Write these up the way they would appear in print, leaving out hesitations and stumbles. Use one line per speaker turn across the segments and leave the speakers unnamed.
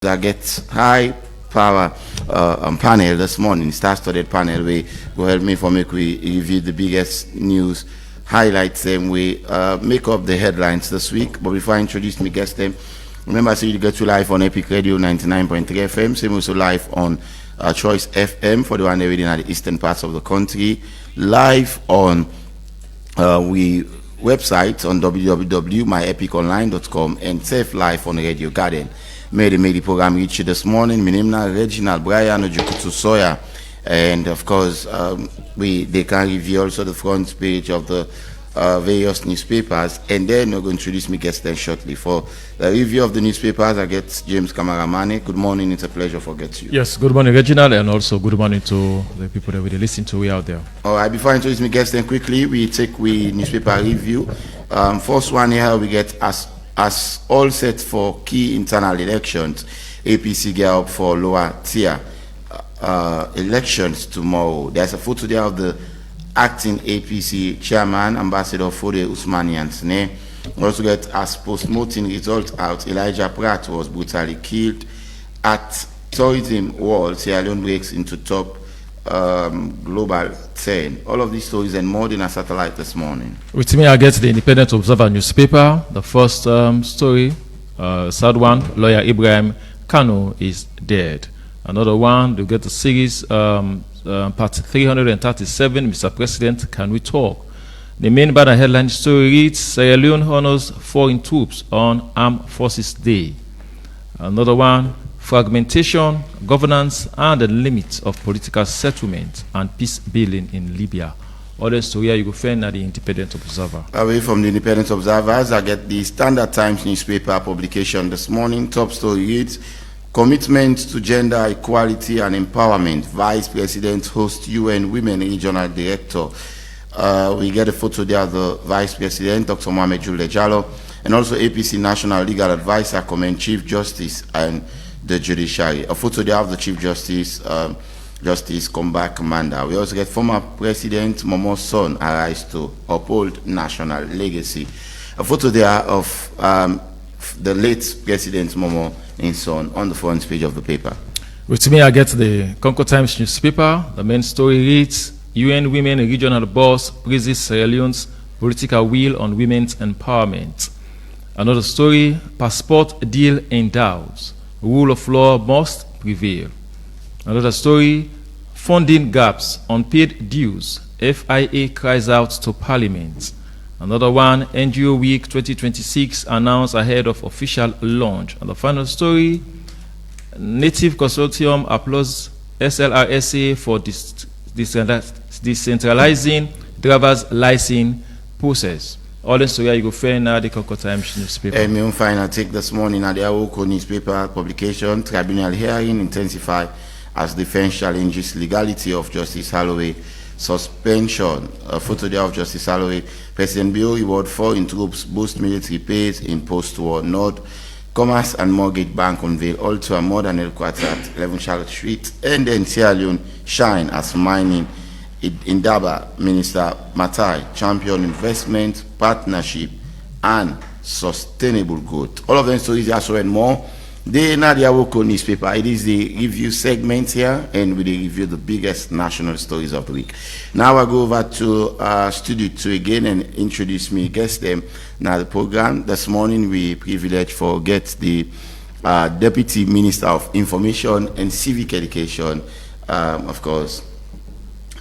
I get high power panel this morning, star-studded panel. We go help me for make we review the biggest news highlights and we make up the headlines this week. But before I introduce my guest them, remember you get you live on Epic Radio 99.3 FM, same also live on Choice FM for the one reading at the eastern parts of the country, live on we website on www.myepiconline.com and safe live on Radio Garden. Made the program reach you this morning. My name is Reginald Brian Ojukutu Soya, and of course they can review also the front page of the various newspapers, and then we're going to introduce my guest then shortly. For the review of the newspapers, I get James Kamaramane. Good morning, it's a pleasure for getting you.
Yes, good morning, Reginald, and also good morning to the people that we listen to out there.
All right, before I introduce my guest then quickly, we newspaper review. First one here we get as all set for key internal elections, APC gear up for lower tier elections tomorrow. There's a photo there of the acting APC chairman, Ambassador Fode Usmanian's name. We also get as post-mortem result out, Elijah Pratt was brutally killed at tourism wall. Sierra Leone breaks into top global 10. All of these stories and more than a satellite this morning.
With me, I get the Independent Observer newspaper. The first story, sad one, lawyer Ibrahim Kano is dead. Another one, you get the series, part 337, Mr. President, can we talk? The main banner headline story reads, Sierra Leone honors foreign troops on Armed Forces Day. Another one, fragmentation, governance, and the limits of political settlement and peace building in Libya. Other story you go find at the Independent Observer.
Away from the Independent Observers, I get the Standard Times newspaper publication this morning. Top story reads, commitment to gender equality and empowerment. Vice President hosts UN Women Regional Director. We get a photo there of the Vice President, Dr. Mohamed Jule Jallo, and also APC National Legal Advisor, commend Chief Justice and the judiciary. A photo there of the Chief Justice, Justice Combat Commander. We also get former President Momo's son arise to uphold national legacy. A photo there of the late President Momo and son on the front page of the paper.
With me, I get the Concord Times newspaper. The main story reads, UN Women Regional Boss praises Sierra Leone's political will on women's empowerment. Another story, passport deal endows. Rule of law must prevail. Another story, funding gaps, unpaid dues. FIA cries out to Parliament. Another one, NGO Week 2026 announced ahead of official launch. And the final story, Native Consortium applauds SLRSA for decentralizing driver's license process. All the story you go find now the Concord Times newspaper.
My final take this morning at the Awoko newspaper publication, tribunal hearing intensify as defense challenges legality of Justice Holloway suspension. A photo there of Justice Holloway. President Bill reward foreign troops boost military pays in post-war Nord. Commerce and Mortgage Bank unveil also a modern headquarters at 11 Charlotte Street. And then Sierra Leone shine as mining in Daba. Minister Matai champion investment, partnership, and sustainable growth. All of them stories also and more. They now the Awoko newspaper. It is the review segment here, and we review the biggest national stories of the week. Now I go over to Studio 2 again and introduce me guest them. Now the program this morning we privileged for get the Deputy Minister of Information and Civic Education, of course,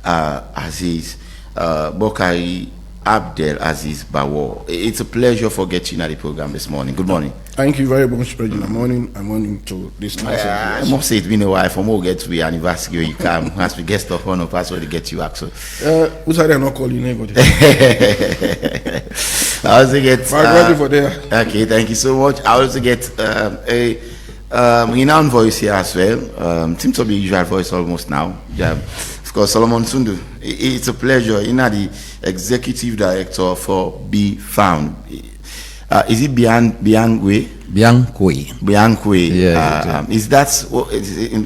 Aziz Bokari Abdel Aziz Bawo. It's a pleasure for getting at the program this morning. Good morning.
Thank you very much, President. Morning to this nice.
I must say it's been a while for more get to the anniversary. You come as we guest of honor, pass where to get you actually.
Who's are not calling anybody?
I also get.
Ready for there.
Okay, thank you so much. I also get a renowned voice here as well. Seems to be usual voice almost now. Yeah. Of course, Solomon Sundu. It's a pleasure. You know, the executive director for Be Found. Is it Biankwe?
Biankwe.
Yeah. Is that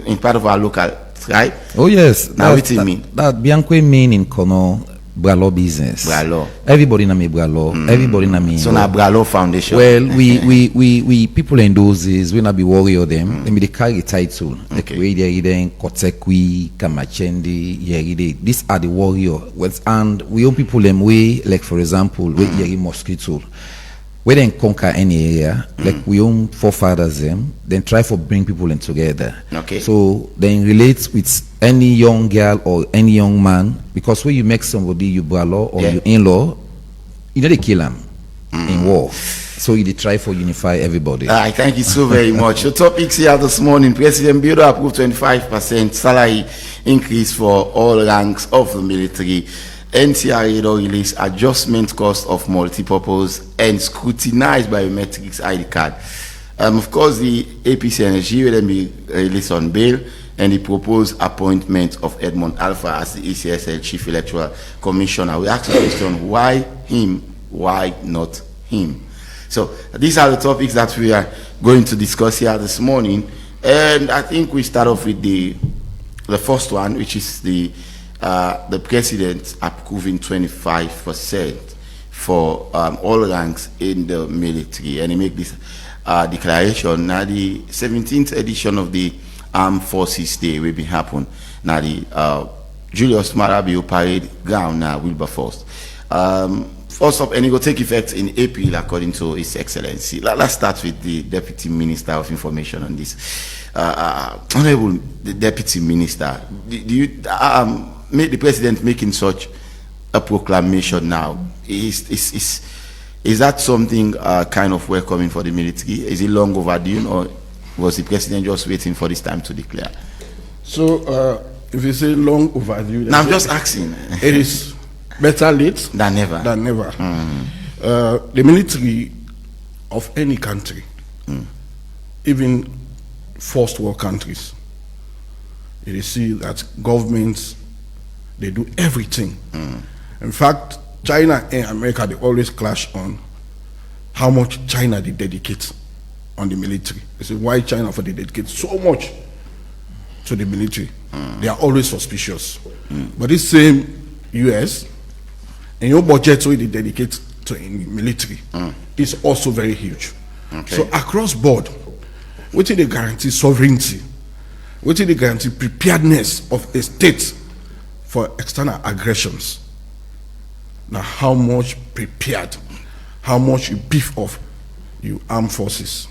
in part of our local tribe?
Oh yes.
Now what do you mean?
That Biankwe mean in Kono bralo business.
Bralo.
Everybody na me bralo. Everybody na me.
So na Bralo Foundation.
Well, we people in those days we not be warrior them. Let me they carry the title. Like we there Kotekwi, Kamachendi, Yeride. These are the warrior. And we own people them way like for example we Yeri Mosquito. We then conquer any area, like we own forefathers them, then try for bring people in together.
Okay.
So then relate with any young girl or any young man, because when you make somebody you brother or you in-law, you know they kill them in war. So you try for unify everybody.
I thank you so very much. The topics here this morning: President Bido approved 25% salary increase for all ranks of the military. NCRA release adjustment cost of multipurpose and scrutinized biometrics ID card. Of course, the APC Energy will then be released on bail, and the proposed appointment of Edmond Alpha as the ECSL Chief Electoral Commissioner. We ask the question, why him? Why not him? So these are the topics that we are going to discuss here this morning. And I think we start off with the first one, which is the president approving 25% for all ranks in the military, and he make this declaration. Now the 17th edition of the Armed Forces Day will be happen. Now the Julius Marabio Parade ground now Wilberforce. First up, and it will take effect in April according to His Excellency. Let's start with the Deputy Minister of Information on this. Honorable Deputy Minister, do you make the president making such a proclamation now? Is that something kind of welcoming for the military? Is it long overdue, or was the president just waiting for this time to declare?
So, if you say long overdue,
now I'm just asking.
It is better late
than never.
Than never. The military of any country, even first world countries, you see that governments, they do everything. In fact, China and America, they always clash on how much China they dedicate on the military. They say, why China for they dedicate so much to the military? They are always suspicious. But this same US, and your budget so they dedicate to in military is also very huge.
Okay.
So across board, what is the guarantee sovereignty? What is the guarantee preparedness of a state for external aggressions? Now, how much prepared, how much you beef up your armed forces?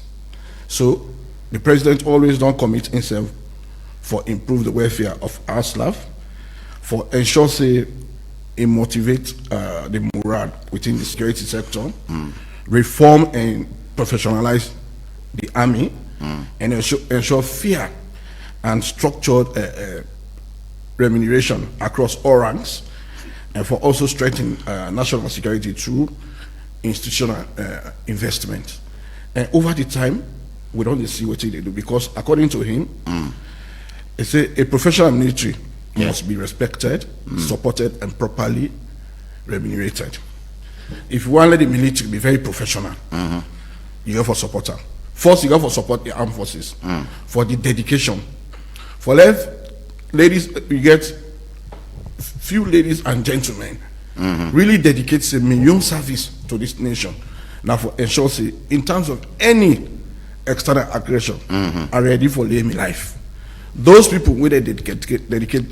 So the president always don't commit himself for improve the welfare of our staff, for ensure say he motivate the morale within the security sector, reform and professionalize the army, and ensure fair and structured remuneration across all ranks, and for also strengthening national security through institutional investment. And over the time, we don't see what they do, because according to him, it's a professional military must be respected, supported, and properly remunerated. If you want to let the military be very professional, you go for supporter. First, you go for support the armed forces for the dedication. For ladies, we get few ladies and gentlemen really dedicate a million service to this nation. Now, for ensure, say, in terms of any external aggression, are ready for living life. Those people where they dedicate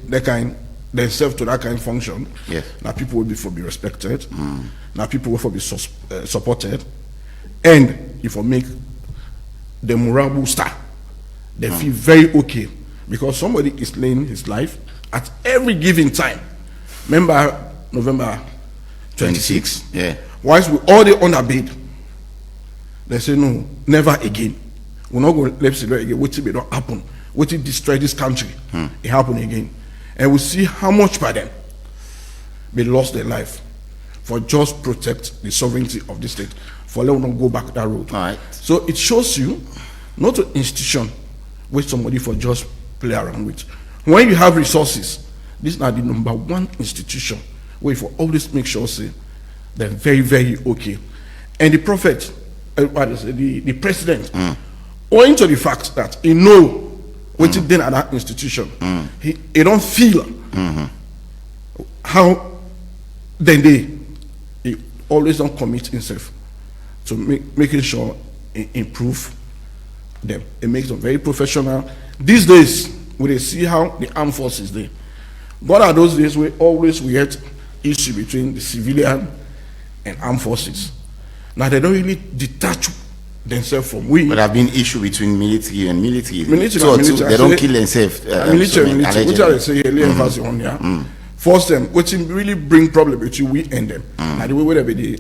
their kind themselves to that kind of function, now people will be respected. Now people will be supported, and if we make the morale booster, they feel very okay, because somebody is laying his life at every given time. Remember November 26. Whilst we all the underbid, they say no, never again. We're not going to let it again. What will not happen? What will destroy this country? It happen again, and we see how much by them they lost their life for just protect the sovereignty of the state. For let not go back that road.
All right.
So it shows you not an institution with somebody for just play around with. When you have resources, this is not the number one institution where for always make sure say they're very, very okay. And the prophet, the president, owing to the fact that he know what he did at that institution, he don't feel how then he always don't commit himself to making sure he improve them. It makes them very professional. These days, we see how the armed forces there. Gone are those days where always we had issue between the civilian and armed forces. Now they don't really detach themselves from we.
But there have been issue between military and military.
Military.
They don't kill themselves.
Military. Which I say earlier emphasis on here. Force them, which really bring problem between we and them. Now the way they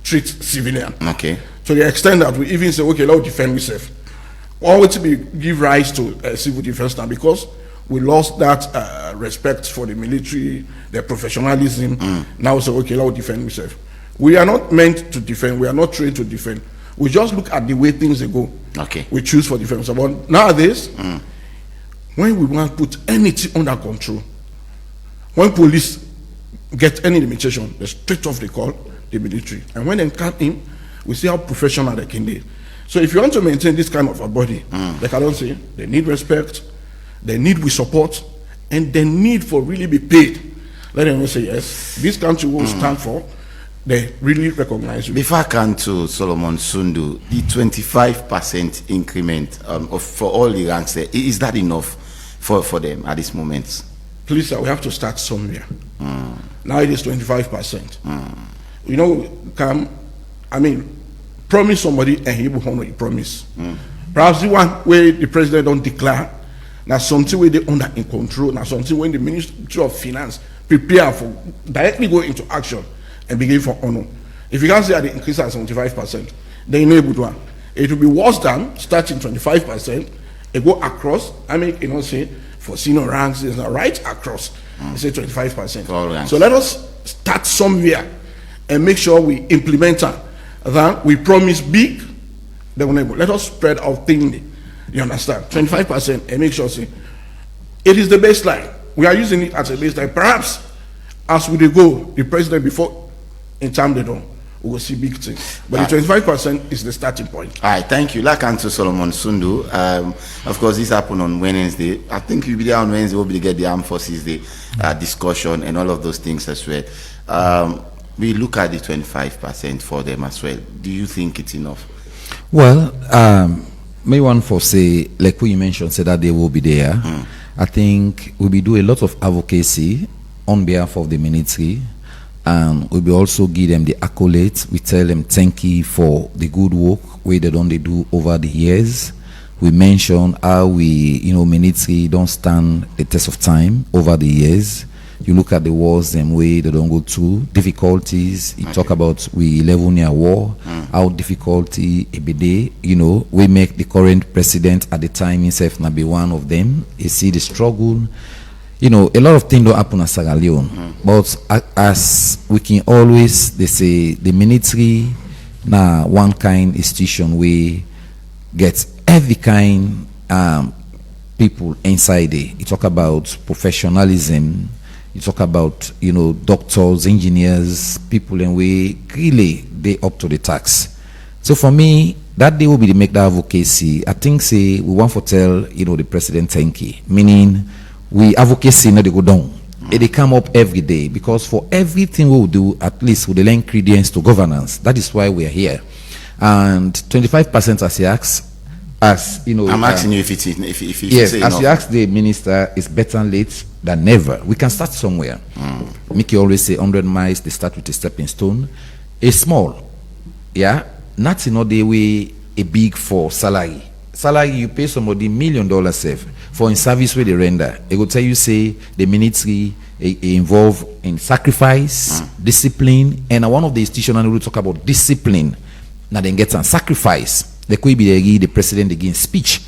treat civilian.
Okay.
To the extent that we even say, okay, let's defend ourselves. Or to be give rise to civil defense now because we lost that respect for the military, their professionalism. Now we say, okay, let's defend ourselves. We are not meant to defend. We are not trained to defend. We just look at the way things go.
Okay.
We choose for defense. But nowadays, when we want to put anything under control, when police get any limitation, they straight off they call the military. And when they come in, we see how professional they can be. So if you want to maintain this kind of a body, like I don't say, they need respect, they need we support, and they need for really be paid. Let them say, yes, this country will stand for, they really recognize you.
Before I come to Solomon Sundu, the 25% increment for all the ranks there, is that enough for them at this moment?
Please, sir, we have to start somewhere. Now it is 25%. You know, promise somebody and he will honor your promise. Perhaps the one where the president don't declare, now something where they under in control, now something when the Ministry of Finance prepare for directly go into action and begin for honor. If you can say the increase at 75%, they enable one. It will be worse than starting 25%, it go across. Say for senior ranks, it's not right across. Say 25%. So let us start somewhere and make sure we implement that. Then we promise big, then we let us spread out thinly. You understand? 25% and make sure say it is the baseline. We are using it as a baseline. Perhaps as we go, the president before in time they don't, we will see big things. But the 25% is the starting point.
All right, thank you. Like to Solomon Sundu. Of course, this happened on Wednesday. I think you'll be there on Wednesday. We'll be get the Armed Forces Day discussion and all of those things as well. We look at the 25% for them as well. Do you think it's enough?
Well, may one for say, like who you mentioned, said that they will be there. I think we'll be doing a lot of advocacy on behalf of the military. We will also give them the accolades. We tell them thank you for the good work they do over the years. We mention how military don't stand the test of time over the years. You look at the wars them way they don't go through difficulties. You talk about we 11-year war, how difficulty every day. We make the current president at the time himself not be one of them. You see the struggle. A lot of things don't happen at Sierra Leone. But as we can always, they say the military now one kind institution we get every kind people inside it. You talk about professionalism. You talk about doctors, engineers, people, and we really they up to the task. So for me, that day will be the make that advocacy. I think we want to tell the president thank you, meaning we advocacy not they go down. They come up every day because for everything we will do, at least with the ingredients to governance. That is why we are here. And 25% as he asks,
I'm asking you if
yes, as you ask the minister, it's better late than never. We can start somewhere. Mickey always say 100 miles, they start with a stepping stone. It's small. Yeah. Not in the way a big for salary. Salary, you pay somebody $1 million save for in service where they render. It will tell you, say, the military involved in sacrifice, discipline, and one of the institutions will talk about discipline. Now then get some sacrifice. There could be the president again speech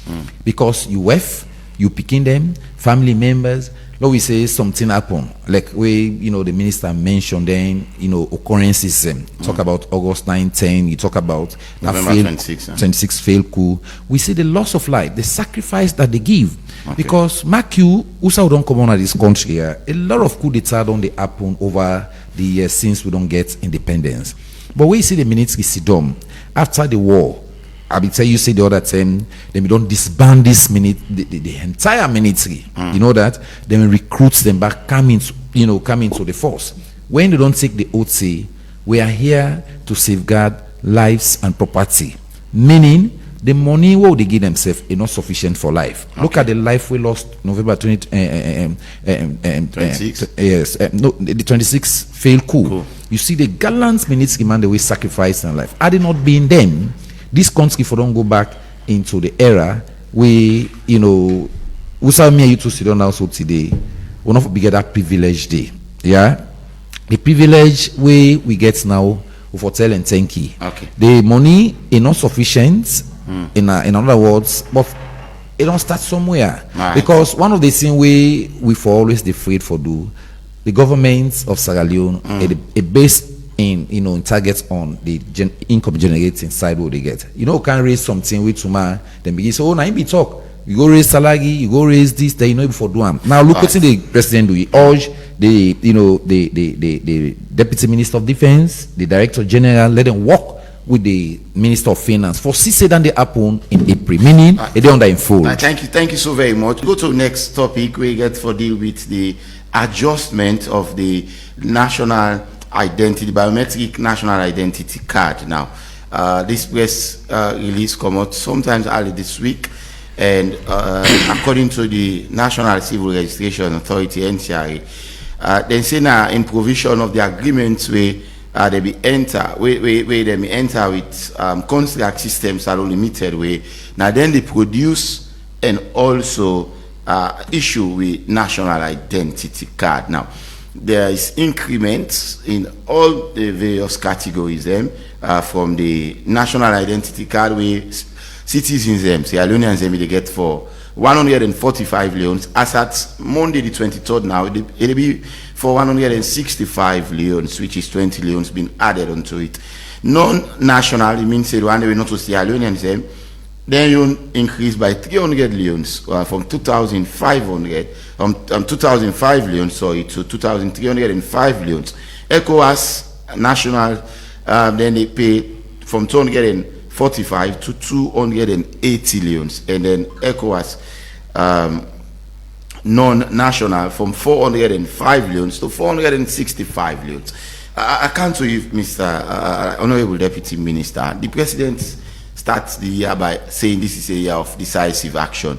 because you picking them, family members. Now we say something happen, like the minister mentioned then, occurrences. Talk about August 9, 10. You talk about
November 26
failed coup. We see the loss of life, the sacrifice that they give. Okay. Because mark you, USA don't come on at this country here. A lot of coup d'etat don't they happen over the years since we don't get independence. But we see the military sit down after the war. I will tell you, say the other time, then we don't disband this the entire military. You know that? Then we recruit them back, come into the force. when they don't take the oath, say, we are here to safeguard lives and property, meaning the money what they give themselves is not sufficient for life. Okay. Look at the life we lost November 26. The 26 failed coup. Cool. You see the gallant military man, the way sacrificed in life. Had it not been them, this country for don't go back into the era we saw me and you to sit down also today. We're not get that privilege day. Yeah, the privilege we get now for tell and thank you.
Okay.
The money is not sufficient. In other words, but it don't start somewhere. Right. Because one of the things we for always afraid for do, the government of Sierra Leone it based in targets on the income generating side what they get. You can raise something with tomorrow, then begin say, oh, now you be talk. You go raise salary, you go raise this, then before do them. Now look what the president do. He urge the deputy minister of defense, the director general, let them work with the Minister of Finance for CSO than they happen in April, meaning they under enfold.
Thank you so very much. Go to the next topic we get for deal with the adjustment of the national identity, biometric national identity card. Now, this press release come out sometimes early this week, and according to the National Civil Registration Authority (NCRA), they say now in provision of the agreements where they be enter with contract systems Salone Limited way. Now then they produce and also issue with national identity card. Now there is increments in all the various categories them from the national identity card where citizens them, Sierra Leoneans them they get for 145 leones. As at Monday the 23rd now, it'll be for 165 leones, which is 20 leones being added onto it. Non-national, it means the one they will not to Sierra Leoneans them, then you increase by 300 leones from 2,500 2005 leones, sorry, to 2,305 leones. ECOWAS national, then they pay from 245 to 280 leones, and then ECOWAS non-national from 405 leones to 465 leones. I can't tell you, Mr. Honorable Deputy Minister, the President starts the year by saying this is a year of decisive action.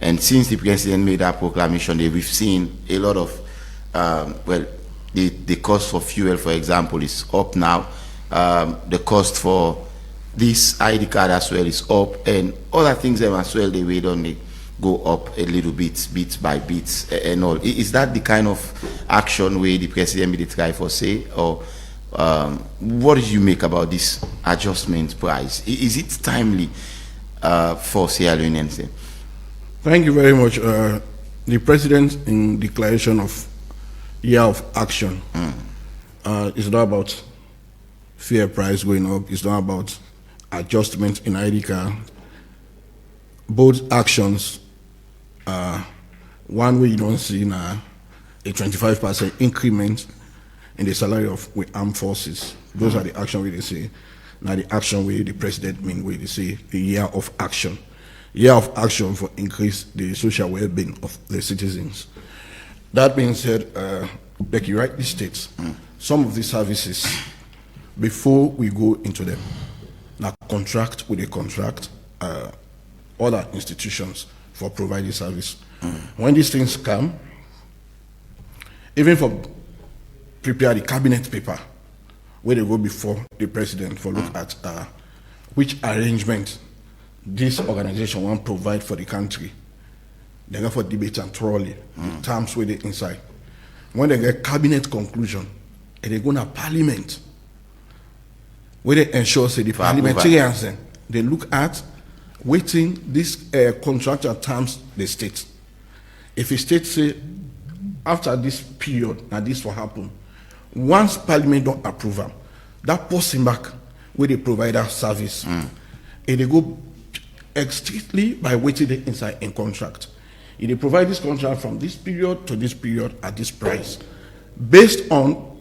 And since the President made that proclamation, we've seen a lot of, the cost for fuel, for example, is up now. The cost for this ID card as well is up, and other things as well, they will only go up a little bit by bit and all. Is that the kind of action where the President will try for say, or what did you make about this adjustment price? Is it timely for Sierra Leoneans?
Thank you very much. The President, in declaration of year of action, it's not about fair price going up. It's not about adjustment in ID card. Both actions, one way you don't see now a 25% increment in the salary of armed forces. Those are the action where they say. Now the action where the President mean where they say the year of action. Year of action for increase the social well-being of the citizens. That being said, like you rightly states, some of these services, before we go into them, now contract with a contract other institutions for providing service. When these things come, even for prepare the cabinet paper, where they go before the President for look at which arrangement this organization want provide for the country. They go for debate and thoroughly the terms where they inside. When they get cabinet conclusion, and they go to parliament, where they ensure say the parliamentarians they look at waiting this contractual terms they state. If a state say after this period now this will happen, once parliament don't approve them, that person back where they provide that service, and they go strictly by waiting the inside in contract. If they provide this contract from this period to this period at this price, based on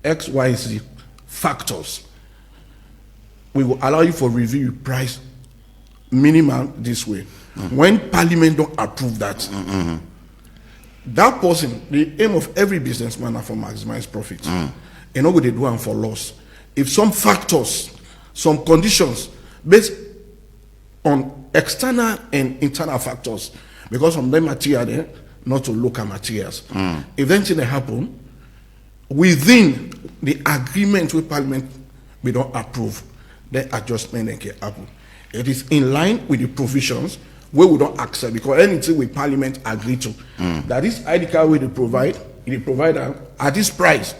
XYZ factors, we will allow you for review price minimum this way. When Parliament don't approve that, that person, the aim of every businessman is for maximize profit. And not what they do and for loss. If some factors, some conditions based on external and internal factors, because from them material there, not to local materials. If anything happen within the agreement with Parliament, we don't approve, then adjustment can happen. It is in line with the provisions where we don't accept, because anything with Parliament agree to, that this ID card will provide at this price.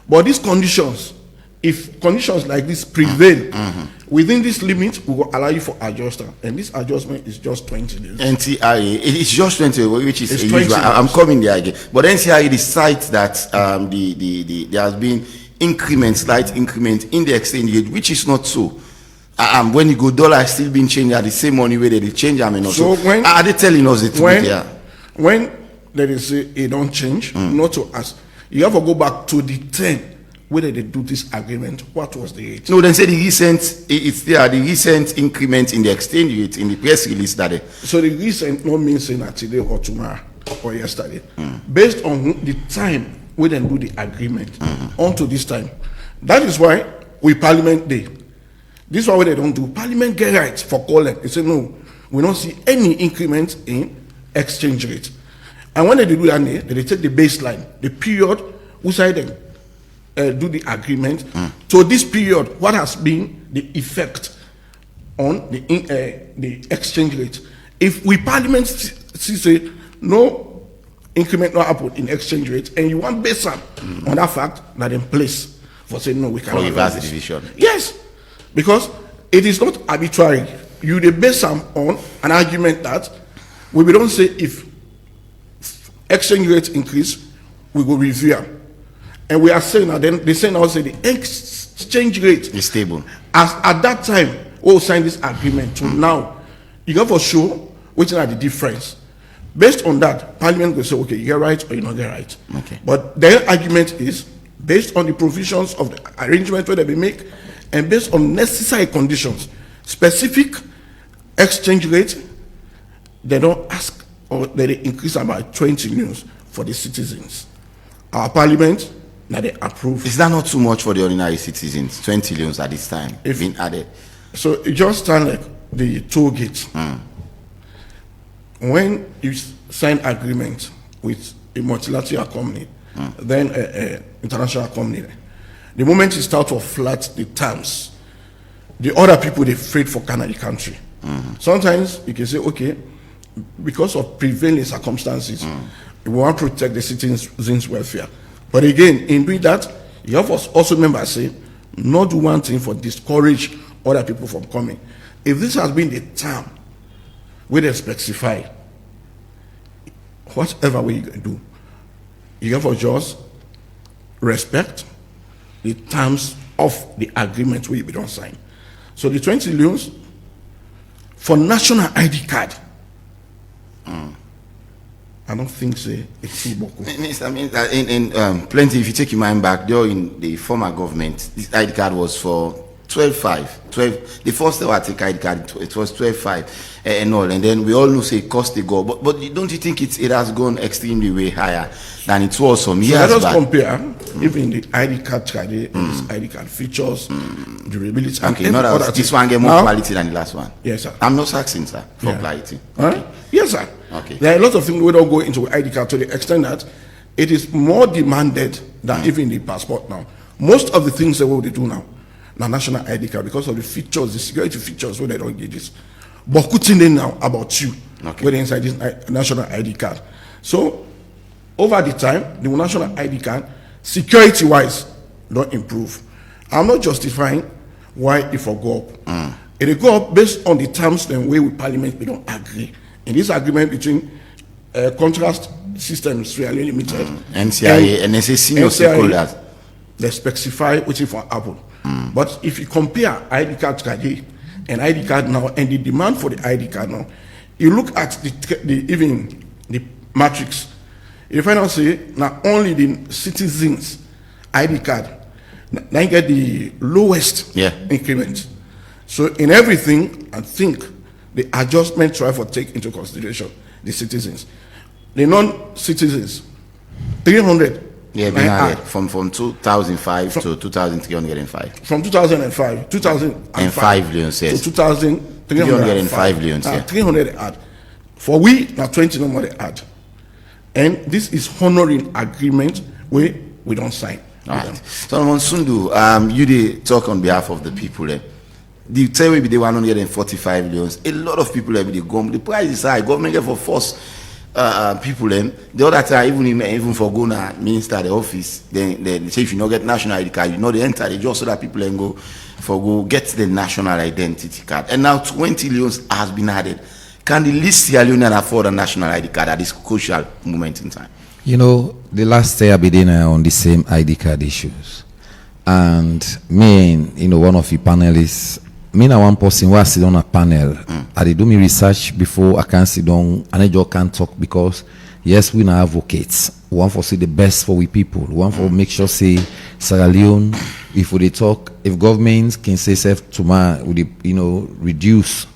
But these conditions, if conditions like this prevail, within this limit, we will allow you for adjustment. And this adjustment is just 20 days.
NTIA, it's just 20, which is
It's 20
usual.
days.
I'm coming there again. But NTIA decides that there has been slight increment in the exchange rate, which is not so. When you go, dollar is still being changed at the same money where they change.
So when
are they telling us the truth here?
When there is it don't change, not to us. You have to go back to the 10 where they do this agreement. What was the rate?
No, then say the recent increment in the exchange rate in the press release that they,
So the recent no means saying that today or tomorrow or yesterday. Based on the time we then do the agreement onto this time. That is why we Parliament Day. This is why they don't do. Parliament get right for calling. They say no, we don't see any increment in exchange rate. And when they do that, they take the baseline, the period we say them do the agreement. So this period, what has been the effect on the exchange rate? If we Parliament say no increment not happen in exchange rate, and you want base on that fact that in place for saying no, we cannot
reverse the division.
Yes, because it is not arbitrary. You dey base on an argument that we don't say if exchange rate increase, we will review. And we are saying that then they say now say the exchange rate
It's stable.
as at that time we sign this agreement to now, you got for sure which are the difference. Based on that, Parliament will say, okay, you get right or you not get right.
Okay.
But their argument is based on the provisions of the arrangement where they make and based on necessary conditions, specific exchange rate, they don't ask or they increase about 20 news for the citizens. Our Parliament, now they approve.
Is that not too much for the ordinary citizens? 20 loans at this time
If-
being added.
So it just stand like the toll gate. When you sign agreement with a multilateral company, then an international company, the moment you start to flat the terms, the other people they freight for Canada country. Sometimes you can say, okay, because of prevailing circumstances, we want to protect the citizens' welfare. But again, in doing that, you have also members say, not do one thing for discourage other people from coming. If this has been the term where they specify, whatever way you can do, you have to just respect the terms of the agreement we don't sign. So the 20 loans for national ID card, I don't think so. It's too beaucoup.
I mean, in plenty, if you take your mind back, during the former government, this ID card was for 12.5. The first I take ID card, it was 12.5 and all. And then we all know say cost they go. But don't you think it has gone extremely way higher than it was some years
Let us
back?
compare even the ID card trade and this ID card features, durability, and
Okay,
every
not
other
that this
thing.
one get more
Now-
quality than the last one.
Yes, sir.
I'm not asking, sir, for
Yeah.
quality.
Huh? Yes, sir.
Okay.
There are a lot of things we don't go into ID card to the extent that it is more demanded than even the passport now. Most of the things that we do now, national ID card, because of the features, the security features where they don't get this. But putting now about you,
Okay.
where they inside this national ID card. So over the time, the national ID card, security-wise, don't improve. I'm not justifying why it will go up. It will go up based on the terms and way with Parliament we don't agree. In this agreement between Contrast Systems Sierra Leone Limited,
NCIA, NSA senior stakeholders.
they specify which is for Apple. But if you compare ID card today and ID card now and the demand for the ID card now, you look at even the matrix, you find out say not only the citizens ID card, they get the lowest increment. So in everything, I think the adjustment try for take into consideration the citizens. the non-citizens, 300.
Yeah, been added from 2005 to 2305.
From 2005
Leone says.
to 2305
Leone, yeah.
300 add. For we, now 20 no more they add. And this is honoring agreement where we don't sign.
All right. Solomon Sundu, you did talk on behalf of the people there. The tell me they 145 Leones. A lot of people have the price is high. Government get for force people then. The other time even for go na minister the office, they say if you not get national ID card, you know they enter they just so that people then go get the national identity card. And now 20 Leones has been added. Can the least Sierra Leonean afford a national ID card at this crucial moment in time?
You know, the last day I've been on the same ID card issues. And me and, one of the panelists, me and one person was sit on a panel. I did do me research before I can sit down and I just can't talk because, yes, we now advocates. We want to see the best for we people. We want to make sure, say, Sierra Leone, if we talk, if governments can say self tomorrow, reduce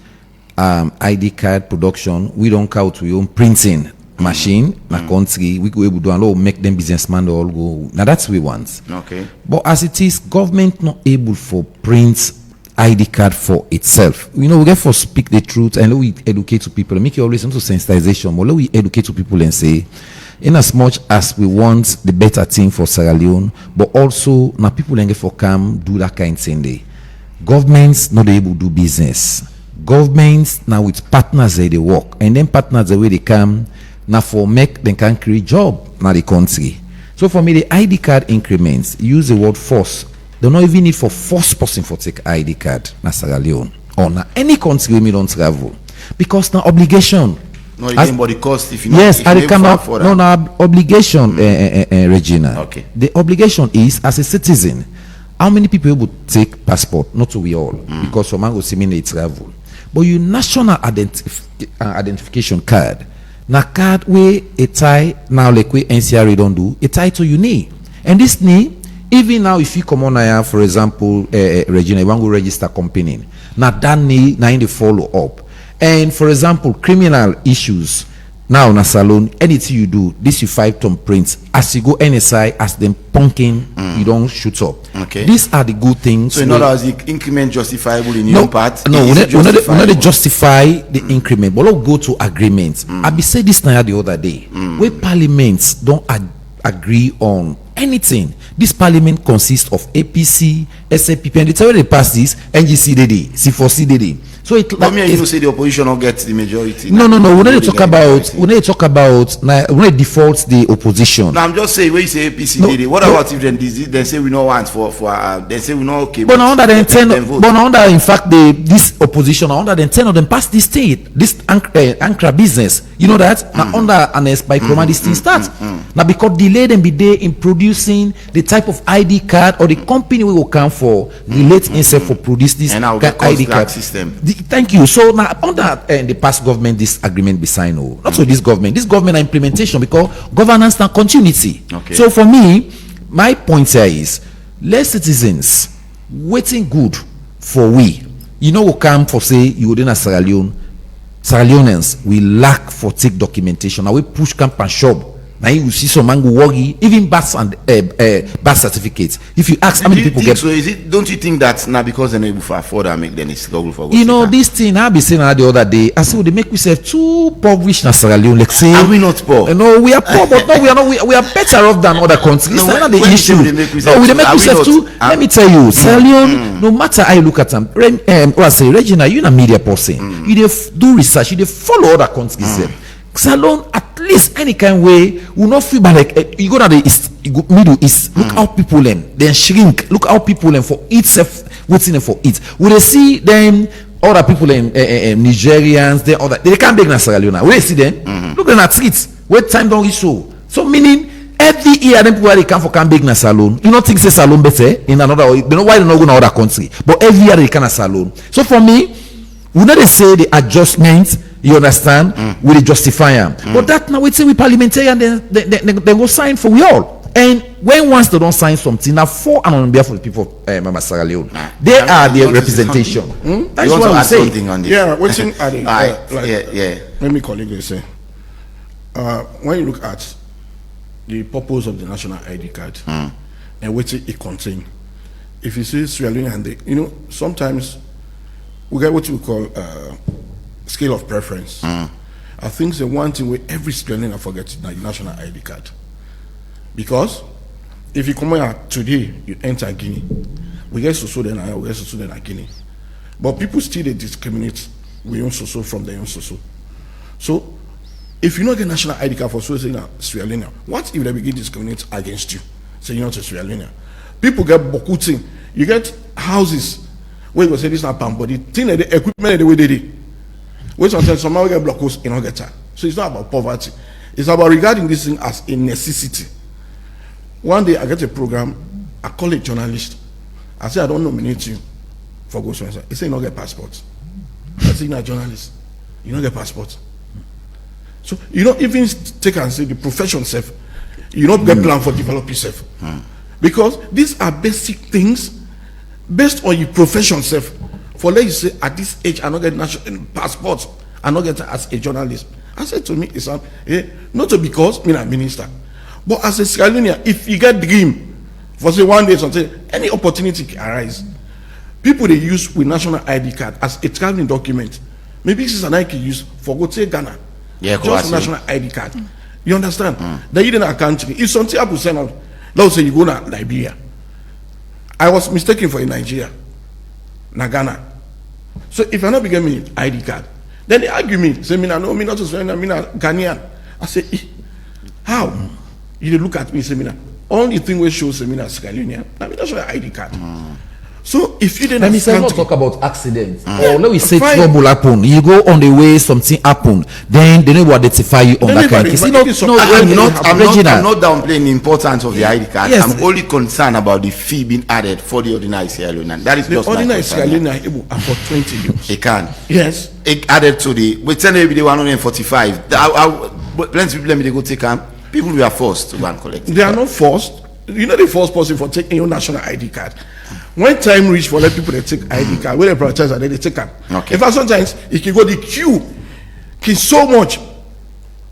ID card production, we don't count we own printing machine na country, we go able to do and make them businessmen all go. Now that's what we want.
Okay.
But as it is, government not able for print ID card for itself. We get for speak the truth and we educate to people. Make you always into sensitization, but we educate to people and say, in as much as we want the better thing for Sierra Leone, but also now people get for come do that kind of thing. Governments not able to do business. Governments now with partners they work, and then partners the way they come now for make them can create job now the country. So for me the ID card increments use the word force. They don't even need for force person for take ID card na Sierra Leone or na any country we don't travel because now obligation.
No, again, but the cost if you
yes,
I
come out. No, obligation, Regina.
Okay.
The obligation is as a citizen. How many people would take passport? Not to we all because some man go see me they travel. But your national identification card, na card where a tie now like we NCRA don't do, a tie to your knee. And this knee, even now if you come on here, for example, Regina, you want to register company, now that knee, now in the follow up. And for example, criminal issues, now na Salone, anything you do, this you 5-ton prints. As you go NSI, as them punking, you don't shoot up.
Okay.
These are the good things.
So in other words, the increment justifiable in your part?
No, we not justify the increment, but let's go to agreements. I be said this now the other day, where parliaments don't agree on anything. This parliament consists of APC, SAPP, and it's already passed this, NGCDD, C4CDD. So it
like you say the opposition will get the majority.
No. We need to talk about. We need to talk about. We default the opposition.
No, I'm just saying when you say APC, what about if they say we don't want for they say we not okay.
But now under the 10, but now under in fact this opposition, under the 10 of them pass this state, this Ankara business. You know that now under an by Chroma this thing starts. Now because delay them be there in producing the type of ID card or the company we will come for relate itself for produce this ID card
system.
Thank you. So now under the past government, this agreement be signed. Not so this government implementation because governance and continuity.
Okay.
So for me, my point here is let citizens waiting good for we. We come for say you would in a Sierra Leone. Sierra Leoneans we lack for take documentation. Now we push camp and shop. Now you see some man go worry, even birth and birth certificates. If you ask how many people get,
so is it? Don't you think that now because they're able to afford and make them struggle for?
This thing I be saying the other day. I said they make ourselves too impoverished in Sierra Leone. Like say,
are we not poor?
No, we are poor, but no, we are not. We are better off than other countries.
No,
that's not the issue. We make ourselves too. Let me tell you, Sierra Leone. No matter how you look at them, Regina, you a media person. You do research. You follow other countries. Salone, at least any kind way, will not feel bad like you go to the east, you go Middle East. Look how people then shrink. Look how people for itself waiting for it. Will they see them other people Nigerians? They can't beg na Sierra Leone. Will they see them? Look at the streets. Where time don't reach so meaning every year them people they come for beg na Salone. You don't think say Salone better in another? They know why they not go to other country. But every year they can a Salone. So for me, we not say the adjustments. You understand? We justify them. But that now we say we parliamentarian, then go sign for we all. And when once they don't sign something, now for and on behalf of the people of Mama Sierra Leone, they are their representation.
That's what we say.
Yeah, waiting at it.
Yeah.
Let me call it. Say, when you look at the purpose of the national ID card and what it contains, if you see Sierra Leone and sometimes we get what we call scale of preference. I think the one thing where every Sierra Leone forgets is the national ID card. Because if you come here today, you enter Guinea. We get so then we get so then Guinea. But people still they discriminate we own so from their own so. So if you don't get national ID card for Sierra Leone, what if they begin to discriminate against you? Say you're not a Sierra Leone. People get beaucoup thing. You get houses where you go say this not palm, but the thing that the equipment the way they did. Where sometimes somehow get blockholes in not get time. So it's not about poverty. It's about regarding this thing as a necessity. One day I get a program, I call a journalist. I say I don't nominate you for go so. He say you don't get passport. I say you're not a journalist. You don't get passport. So you don't even take and say the profession self. You don't get plan for develop yourself. Because these are basic things based on your profession self. For let you say at this age I don't get national passport, I don't get as a journalist. I said to me, it's not because I'm a minister, but as a Sierra Leonean, if you get dream for say one day something, any opportunity can arise. People they use with national ID card as a traveling document. Maybe this is an ID use for go to Ghana.
Yeah,
just national ID card. You understand? Then you in a country. If something happen send out, let's say you go to Liberia. I was mistaken for a Nigeria, Ghana. So if I not begin me ID card, then they argue me, say me no, me not to swear, me not Ghanaian. I say, how? You look at me, say me only thing we show say me not Sierra Leonean. Now me that's why ID card. So if you didn't,
let me say not talk about accidents. Or let me say trouble happen. You go on the way, something happen. Then they will identify you on that kind of case.
I'm not downplaying the importance of the ID card. Yes. I'm only concerned about the fee being added for the ordinary Sierra Leonean. That is
the
just
ordinary Sierra Leonean able for 20 years.
It can.
Yes.
It added to the. We tell every day 145. Plenty people let me go take them. People we are forced to go and collect.
They are not forced. You know the first person for taking your national ID card. When time reach for let people they take ID card, when they prioritize and then they take them.
Okay.
In fact, sometimes it can go the queue is so much.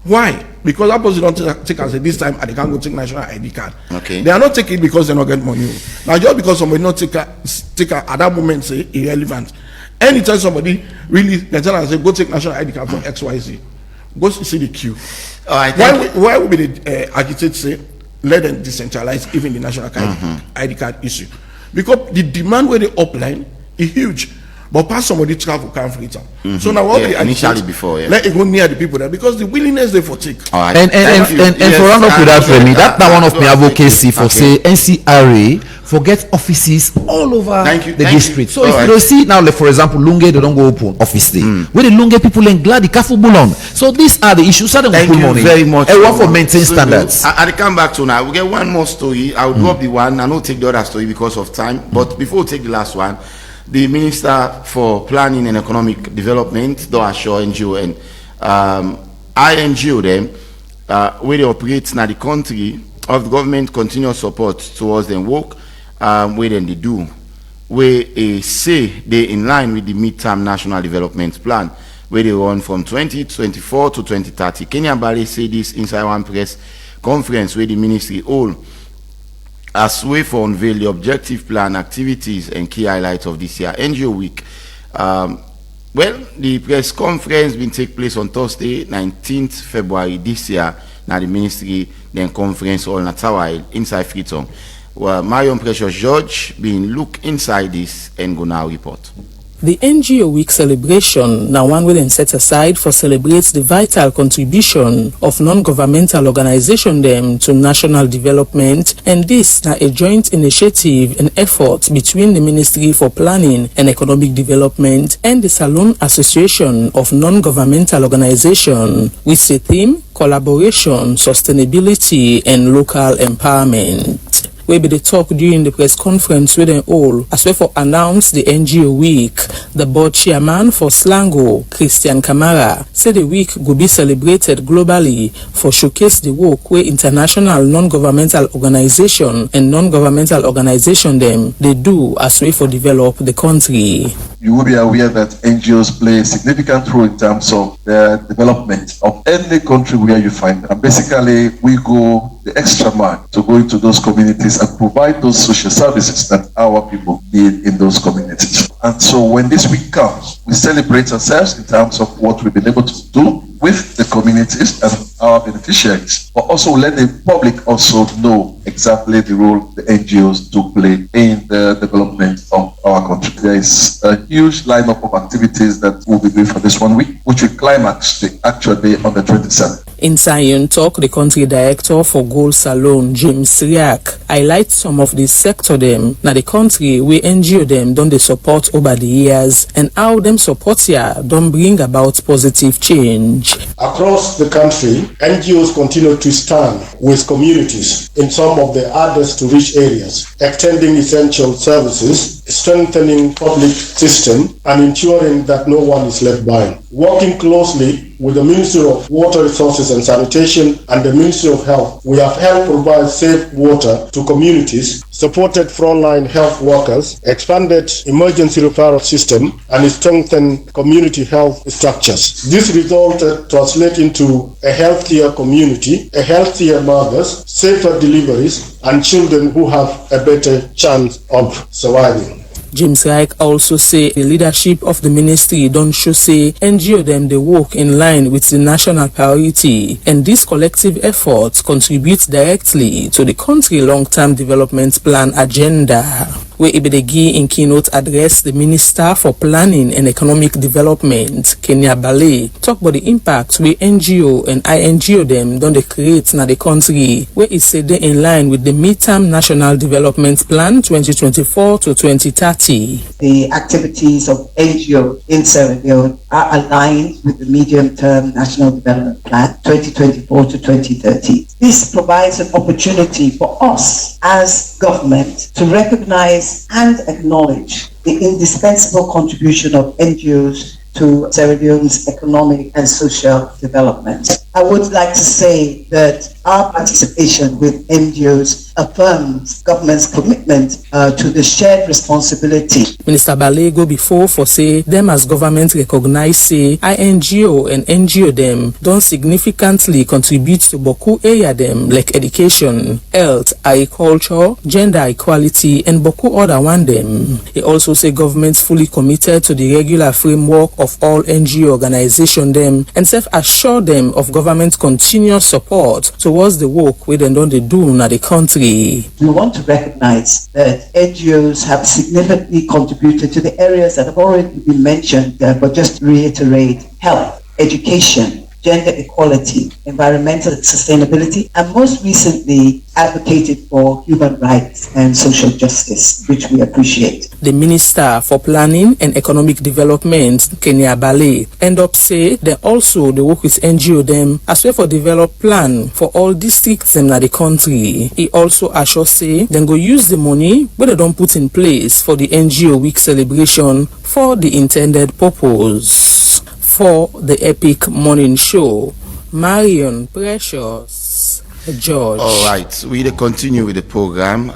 Why? Because that person don't take and say this time they can't go take national ID card.
Okay.
They are not taking it because they not get money. Now just because somebody not take at that moment say irrelevant. Anytime somebody really they tell and say go take national ID card for XYZ, go see the queue. Why would be the agitate say let them decentralize even the national ID card issue? Because the demand where they upline is huge, but pass somebody travel can't free time. So now what
initially before
let it go near the people there because the willingness they for take.
Right. And for round up with that for me, that one of my advocacy for say NCRA forget offices all over the district. So if you don't see now, like for example, Lunge they don't go open office day. Where the Lunge people in glad the Kafu Bulong. So these are the issues. So
thank you
money.
very much.
And one for maintain standards.
I come back to now. We get one more story. I will drop the one. I not take the other story because of time. But before we take the last one, the Minister for Planning and Economic Development, Doasho NGO and INGO them, where they operate now the country of the government continuous support towards them work. Where then they do, where they say they in line with the midterm national development plan, where they run from 2024 to 2030. Kenya Bale say this inside one press conference where the ministry hold as way for unveil the objective plan, activities and key highlights of this year NGO week. Well, the press conference will take place on Thursday, 19th February this year. Now the ministry then conference all Natawai inside Freetown. Well, Marion Precious George being look inside this and go now report.
The NGO Week celebration now one will set aside for celebrates the vital contribution of non-governmental organization them to national development, and this now a joint initiative and effort between the Ministry for Planning and Economic Development and the Salone Association of Non-Governmental Organization with the theme collaboration, sustainability and local empowerment. wey be the talk during the press conference wey dem hold as well for announce the NGO week. The board chairman for Slango, Christian Kamara, say the week go be celebrated globally for showcase the work wey international non-governmental organization and non-governmental organization dem dey do as way for develop the country.
You will be aware that NGOs play a significant role in terms of the development of any country where you find them. And basically, we go the extra mile to go into those communities and provide those social services that our people need in those communities. And so when this week comes, we celebrate ourselves in terms of what we've been able to do with the communities and our beneficiaries, but also let the public also know exactly the role the NGOs do play in the development of our country. There is a huge lineup of activities that we'll be doing for this 1 week, which will climax the actual day on the 27th.
In Zion talk, the country director for Gold Salone, James Riak, highlights some of the sector them na the country where NGO them don dey support over the years and how them support here don bring about positive change.
Across the country, NGOs continue to stand with communities in some of the hardest to reach areas, extending essential services, strengthening public system, and ensuring that no one is left behind. Working closely with the Ministry of Water Resources and Sanitation and the Ministry of Health, we have helped provide safe water to communities, supported frontline health workers, expanded emergency referral system, and strengthened community health structures. This resulted translate into a healthier community, a healthier mothers, safer deliveries, and children who have a better chance of surviving.
James Reich also say the leadership of the ministry don't show say NGO them they work in line with the national priority, and this collective effort contributes directly to the country long-term development plan agenda. Where Ibedegi in keynote address, the Minister for Planning and Economic Development, Kenya Bale, talk about the impact where NGO and INGO them don't they create na the country, where it said they in line with the midterm National Development Plan 2024 to 2030.
The activities of NGO in Sierra Leone are aligned with the medium-term National Development Plan 2024 to 2030. This provides an opportunity for us as government to recognize and acknowledge the indispensable contribution of NGOs to Sierra Leone's economic and social development. I would like to say that our participation with NGOs affirms government's commitment to the shared responsibility.
Minister Bale go before for say them as government recognize say INGO and NGO them don't significantly contribute to boku area them like education, health, agriculture, gender equality, and boku other one them. He also say government's fully committed to the regular framework of all NGO organization them and self-assure them of government continuous support towards the work we then don't do in the country.
We want to recognize that NGOs have significantly contributed to the areas that have already been mentioned, but just to reiterate: health, education, gender equality, environmental sustainability, and most recently advocated for human rights and social justice, which we appreciate.
The Minister for Planning and Economic Development, Kenya Bale, end up say they also they work with NGO them as well for develop plan for all districts in the country. He also assure say then go use the money where they don't put in place for the NGO week celebration for the intended purpose. For the Epic Morning Show, Marion Precious George.
All right, we continue with the program.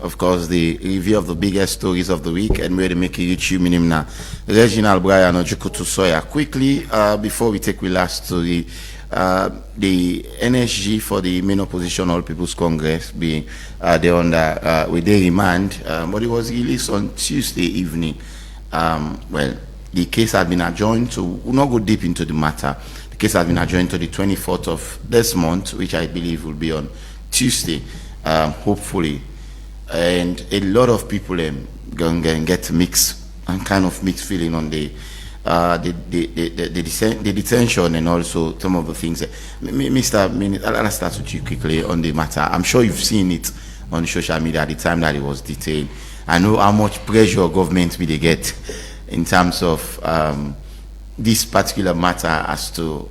Of course, the review of the biggest stories of the week, and we're to make a YouTube minimum Reginald Brian Ojukutu Soya. Quickly, before we take the last story, the NSG for the main opposition All People's Congress being they under with their remand, but it was released on Tuesday evening. Well, the case had been adjourned to, we'll not go deep into the matter. The case has been adjourned to the 24th of this month, which I believe will be on Tuesday, hopefully. And a lot of people going to get mixed and kind of mixed feeling on the detention and also some of the things. Mr. I'll start with you quickly on the matter. I'm sure you've seen it on social media at the time that it was detained. I know how much pressure government will they get in terms of this particular matter as to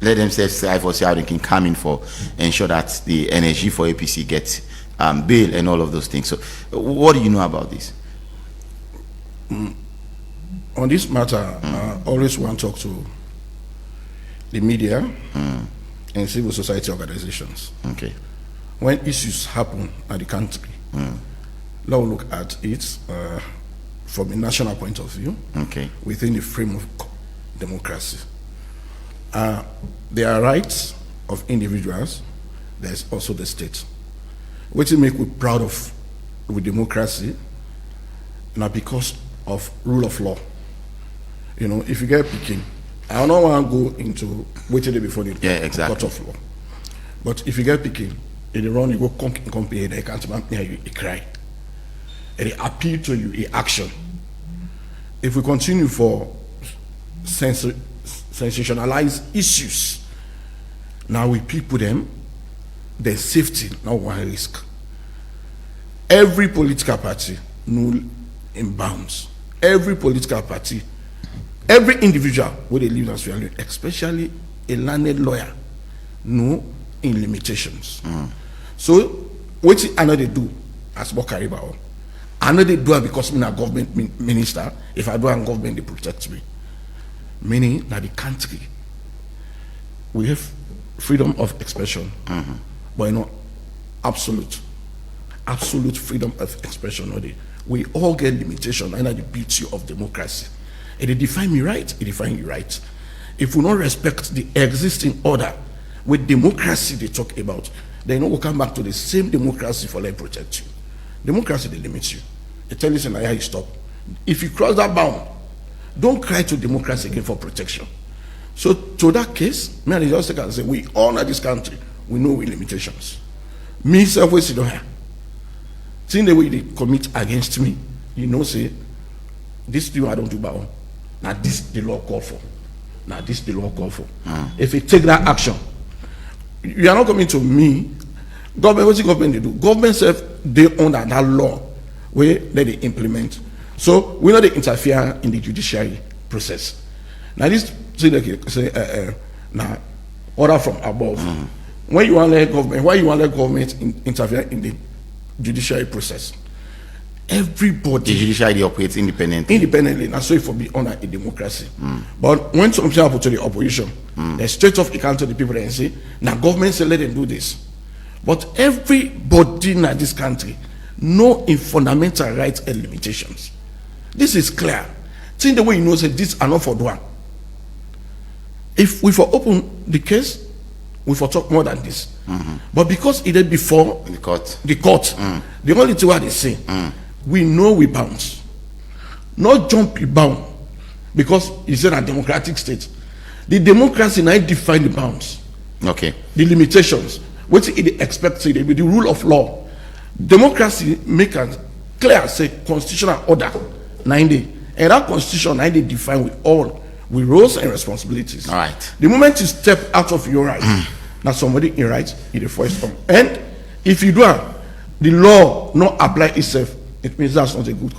let themselves strive or see how they can come in for ensure that the energy for APC gets bail and all of those things. So what do you know about this?
On this matter, I always want to talk to the media and civil society organizations.
Okay.
When issues happen at the country, let's look at it from a national point of view,
Okay.
within the frame of democracy. There are rights of individuals, there's also the state. What you make we proud of with democracy, now because of rule of law. You know, if you get picking, I don't want to go into waiting before the court of law. But if you get picking, in the run you go compare, they can't hear you, you cry. And they appeal to you in action. If we continue for sensationalize issues, now we people them, their safety, not one risk. Every political party, no in bounds. Every political party, every individual where they live in Australia, especially a learned lawyer, no in limitations. So what I know they do as Bokaribao, I know they do it because I'm a government minister. If I do a government, they protect me. Meaning that the country, we have freedom of expression, but you know, absolute freedom of expression. We all get limitation, and that's the beauty of democracy. And they define me right, it define you right. If we don't respect the existing order, with democracy they talk about, then we'll come back to the same democracy for let protect you. Democracy, they limit you. They tell you, say, you stop. If you cross that bound, don't cry to democracy again for protection. So to that case, me and the just can say, we honor this country, we know we limitations. Me, self, we sit down here. Seeing the way they commit against me, you know, say, this thing I don't do bound. Now this the law call for. Now this the law call for. If you take that action, you are not coming to me. Government, what's the government they do? Government self, they own that law where they implement. So we know they interfere in the judiciary process. Now this thing they say now order from above. When you want to let government, why you want to let government interfere in the judiciary process? Everybody,
the judiciary operates independently. That's so it will be under a democracy. But when something happens to the opposition, they straight off account to the people and say, now government say let them do this. But everybody in this country know in fundamental rights and limitations. This is clear. See the way you know say this are not for one. If we for open the case, we for talk more than this. But because it is before the court, the only thing what they say, we know we bounce. Not jump we bound. Because it's in a democratic state. The democracy now define the bounds. Okay.
The limitations. What it expects to be the rule of law. Democracy make a clear say constitutional order 90. And that constitution 90 define with all with roles and responsibilities.
All right.
The moment you step out of your right, now somebody in right is the first one. And if you do the law not apply itself, it means that's not a good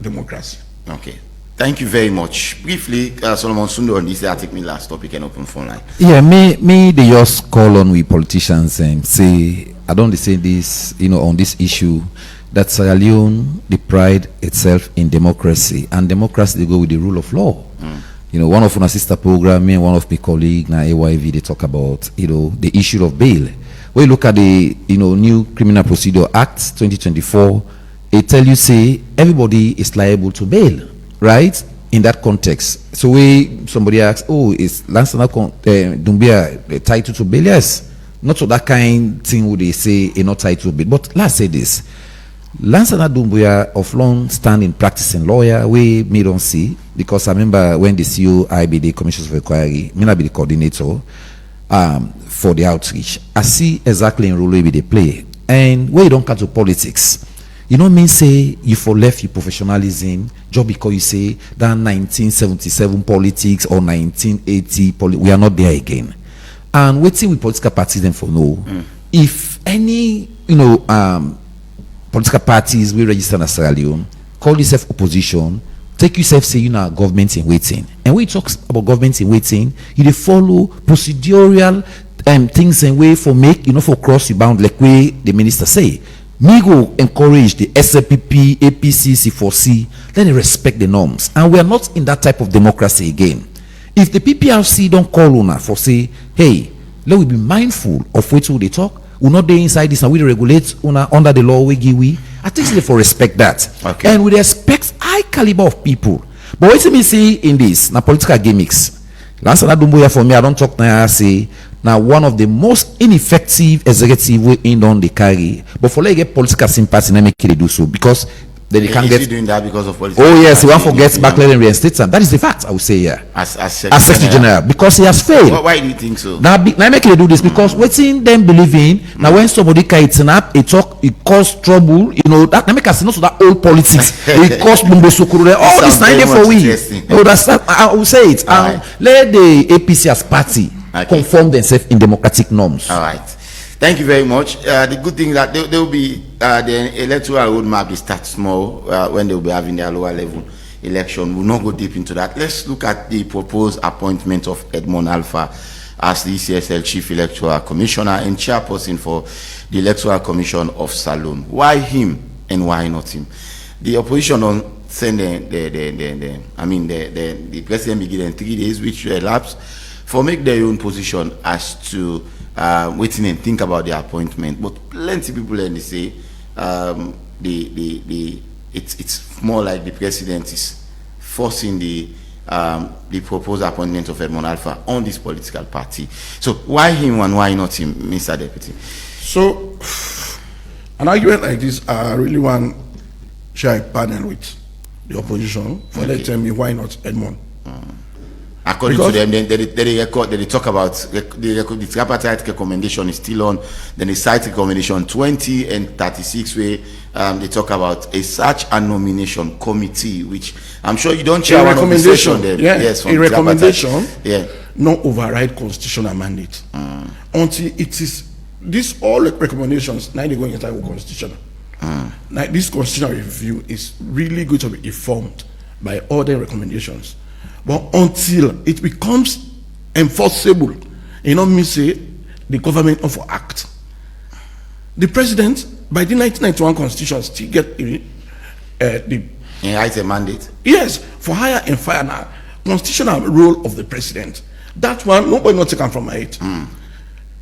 democracy.
Okay. Thank you very much. Briefly, Solomon Sundu on this, I'll take me last topic and open phone line.
Yeah, me they just call on we politicians and say, I don't say this, on this issue, that Sierra Leone, they pride itself in democracy, and democracy, they go with the rule of law. One of our sister program, me and one of my colleagues, now AYV, they talk about, the issue of bail. When you look at the, new Criminal Procedure Act 2024, it tell you, say, everybody is liable to bail, right? In that context. So when somebody asks, is Lansana Doumbia title to bail? Yes. Not to that kind thing would they say, not title to bail. But let's say this. Lansana Doumbia of long-standing practicing lawyer, we me don't see, because I remember when the CEO, I be the Commissioners of Inquiry, me not be the coordinator for the outreach. I see exactly in role we they play. And where you don't come to politics, you know mean say you for left your professionalism just because you say that 1977 politics or 1980 we are not there again. And waiting with political parties then for no. If any political parties will register in Sierra Leone, call yourself opposition, take yourself say government in waiting. And when you talk about government in waiting, you follow procedural things and way for make for cross you bound like way the minister say. me go encourage the SLPP, APC, C4C, let them respect the norms. And we are not in that type of democracy again. If the PPRC don't call una for say, hey, let we be mindful of what they talk, we not there inside this and we regulate una under the law we give we. I think they for respect that.
Okay.
And we respect high caliber of people. But what me see in this, na political gimmicks. Last time I don't for me, I don't talk now. I say now one of the most ineffective executive we in on the carry. But for like get political sympathy, they make it do so because then they can't get
doing that because of political.
Oh yes, he want forget backlash and reinstate them. That is the fact. I would say yeah.
As
Secretary General because he has failed.
Why do you think so?
Now make it do this because waiting them believe in now when somebody can snap a talk it cause trouble. You know that make us know so that old politics it cause bumbo sukuru. Oh, this not there for we. Oh, that's that. I will say it. Let the APC as party conform themselves in democratic norms.
All right. Thank you very much. The good thing that there will be the electoral roadmap is start small when they will be having their lower level election. We'll not go deep into that. Let's look at the proposed appointment of Edmond Alpha as the ECSL Chief Electoral Commissioner and Chairperson for the Electoral Commission of Salone. Why him and why not him? The opposition on send the president be given 3 days, which will elapse for make their own position as to waiting and think about the appointment. But plenty of people then say it's more like the president is forcing the proposed appointment of Edmond Alpha on this political party. So why him and why not him, Mr. Deputy?
So an argument like this, I really want to share a panel with the opposition for them to tell me why not Edmond.
According to them, they talk about the tripartite recommendation is still on. Then they cite recommendation 20 and 36 where they talk about a search and nomination committee, which I'm sure you don't share one of the session there.
Yeah,
yes,
a recommendation.
Yeah,
not override constitutional mandate until it is this all recommendations now they go inside with constitutional. Now this constitutional review is really going to be informed by all the recommendations. But until it becomes enforceable, you know me say the government of act. The president by the 1991 constitution still get the
a mandate.
Yes, for hire and fire now. Constitutional role of the president. That one nobody not taken from my head.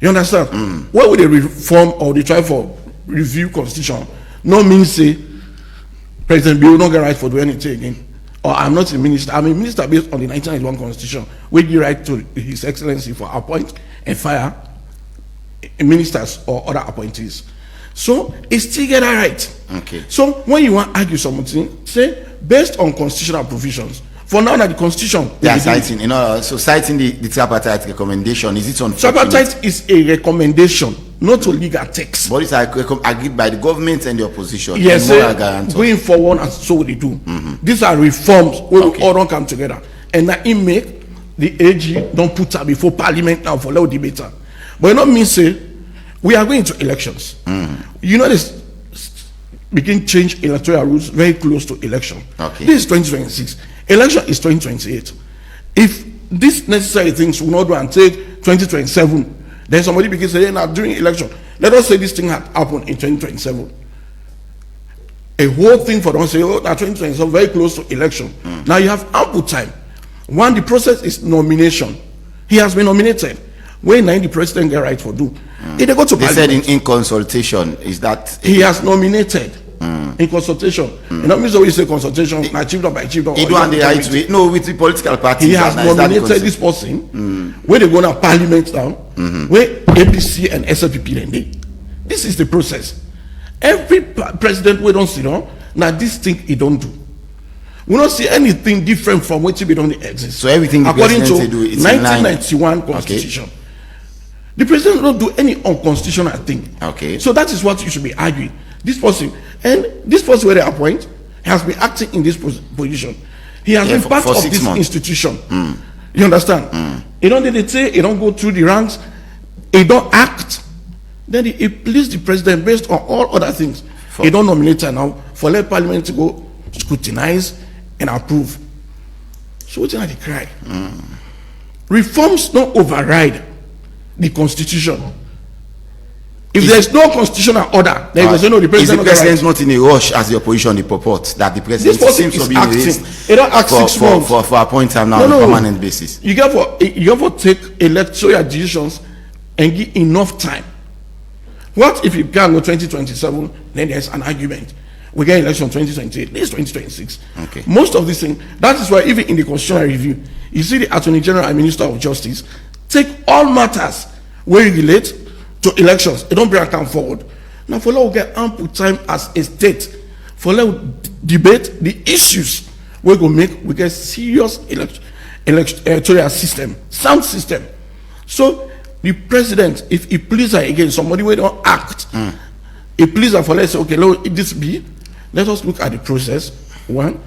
You understand? Why would they reform or they try for review constitution? No means say President Bill not get right for doing anything again. Or I'm not a minister. I'm a minister based on the 1991 constitution, which give right to His Excellency for appoint and fire ministers or other appointees. So it's still get that right.
Okay.
So when you want to argue something, say based on constitutional provisions. For now, that the constitution.
Yeah, citing, so citing the tripartite recommendation, is it on
tripartite is a recommendation, not a legal text.
But it's agreed by the government and the opposition.
Yes, going forward, and so they do. These are reforms where we all don't come together. And that it make the AG don't put her before parliament now for low debate. But you know me say, we are going to elections. You know this begin change electoral rules very close to election.
Okay.
This is 2026. Election is 2028. If these necessary things will not do until 2027, then somebody begins saying, now during election, let us say this thing had happened in 2027. A whole thing for them say, oh, now 2027 very close to election. Now you have ample time. One, the process is nomination. He has been nominated. When the president get right for do, if they go to
they
parliament,
said in consultation, is that
he has nominated. In consultation, you know, Mr. We say consultation, achieved by achieved.
He do on the right way. No, with the political parties.
He has nominated this person. Where they go to parliament now, where APC and SLPP then they. This is the process. Every president we don't see now this thing he don't do. We don't see anything different from what he don't exist.
So everything
according to
do,
1991 constitution. Okay. The president don't do any unconstitutional thing.
Okay.
So that is what you should be arguing. This person where they appoint has been acting in this position. He has been part of this institution. You understand? He don't they say he don't go through the ranks, he don't act. Then he please the president based on all other things. He don't nominate her now for let parliament to go scrutinize and approve. So what's the cry? Reforms don't override the constitution. If there's no constitutional order, then you say no, the president.
Is the president not in a rush as the opposition report that the president seems to be for appointment now on a permanent basis?
You have to take electoral decisions and give enough time. What if you can go 2027? Then there's an argument. We get election 2028. This 2026.
Okay.
Most of these things. That is why even in the constitutional review, you see the Attorney General and Minister of Justice take all matters where it relate to elections. They don't bring account forward. Now, for let we get ample time as a state for let we debate the issues we're going to make. We get serious electoral system, sound system. So the president, if he pleases her again, somebody will don't act. He pleases her for let's say, okay, let this be. Let us look at the process. One,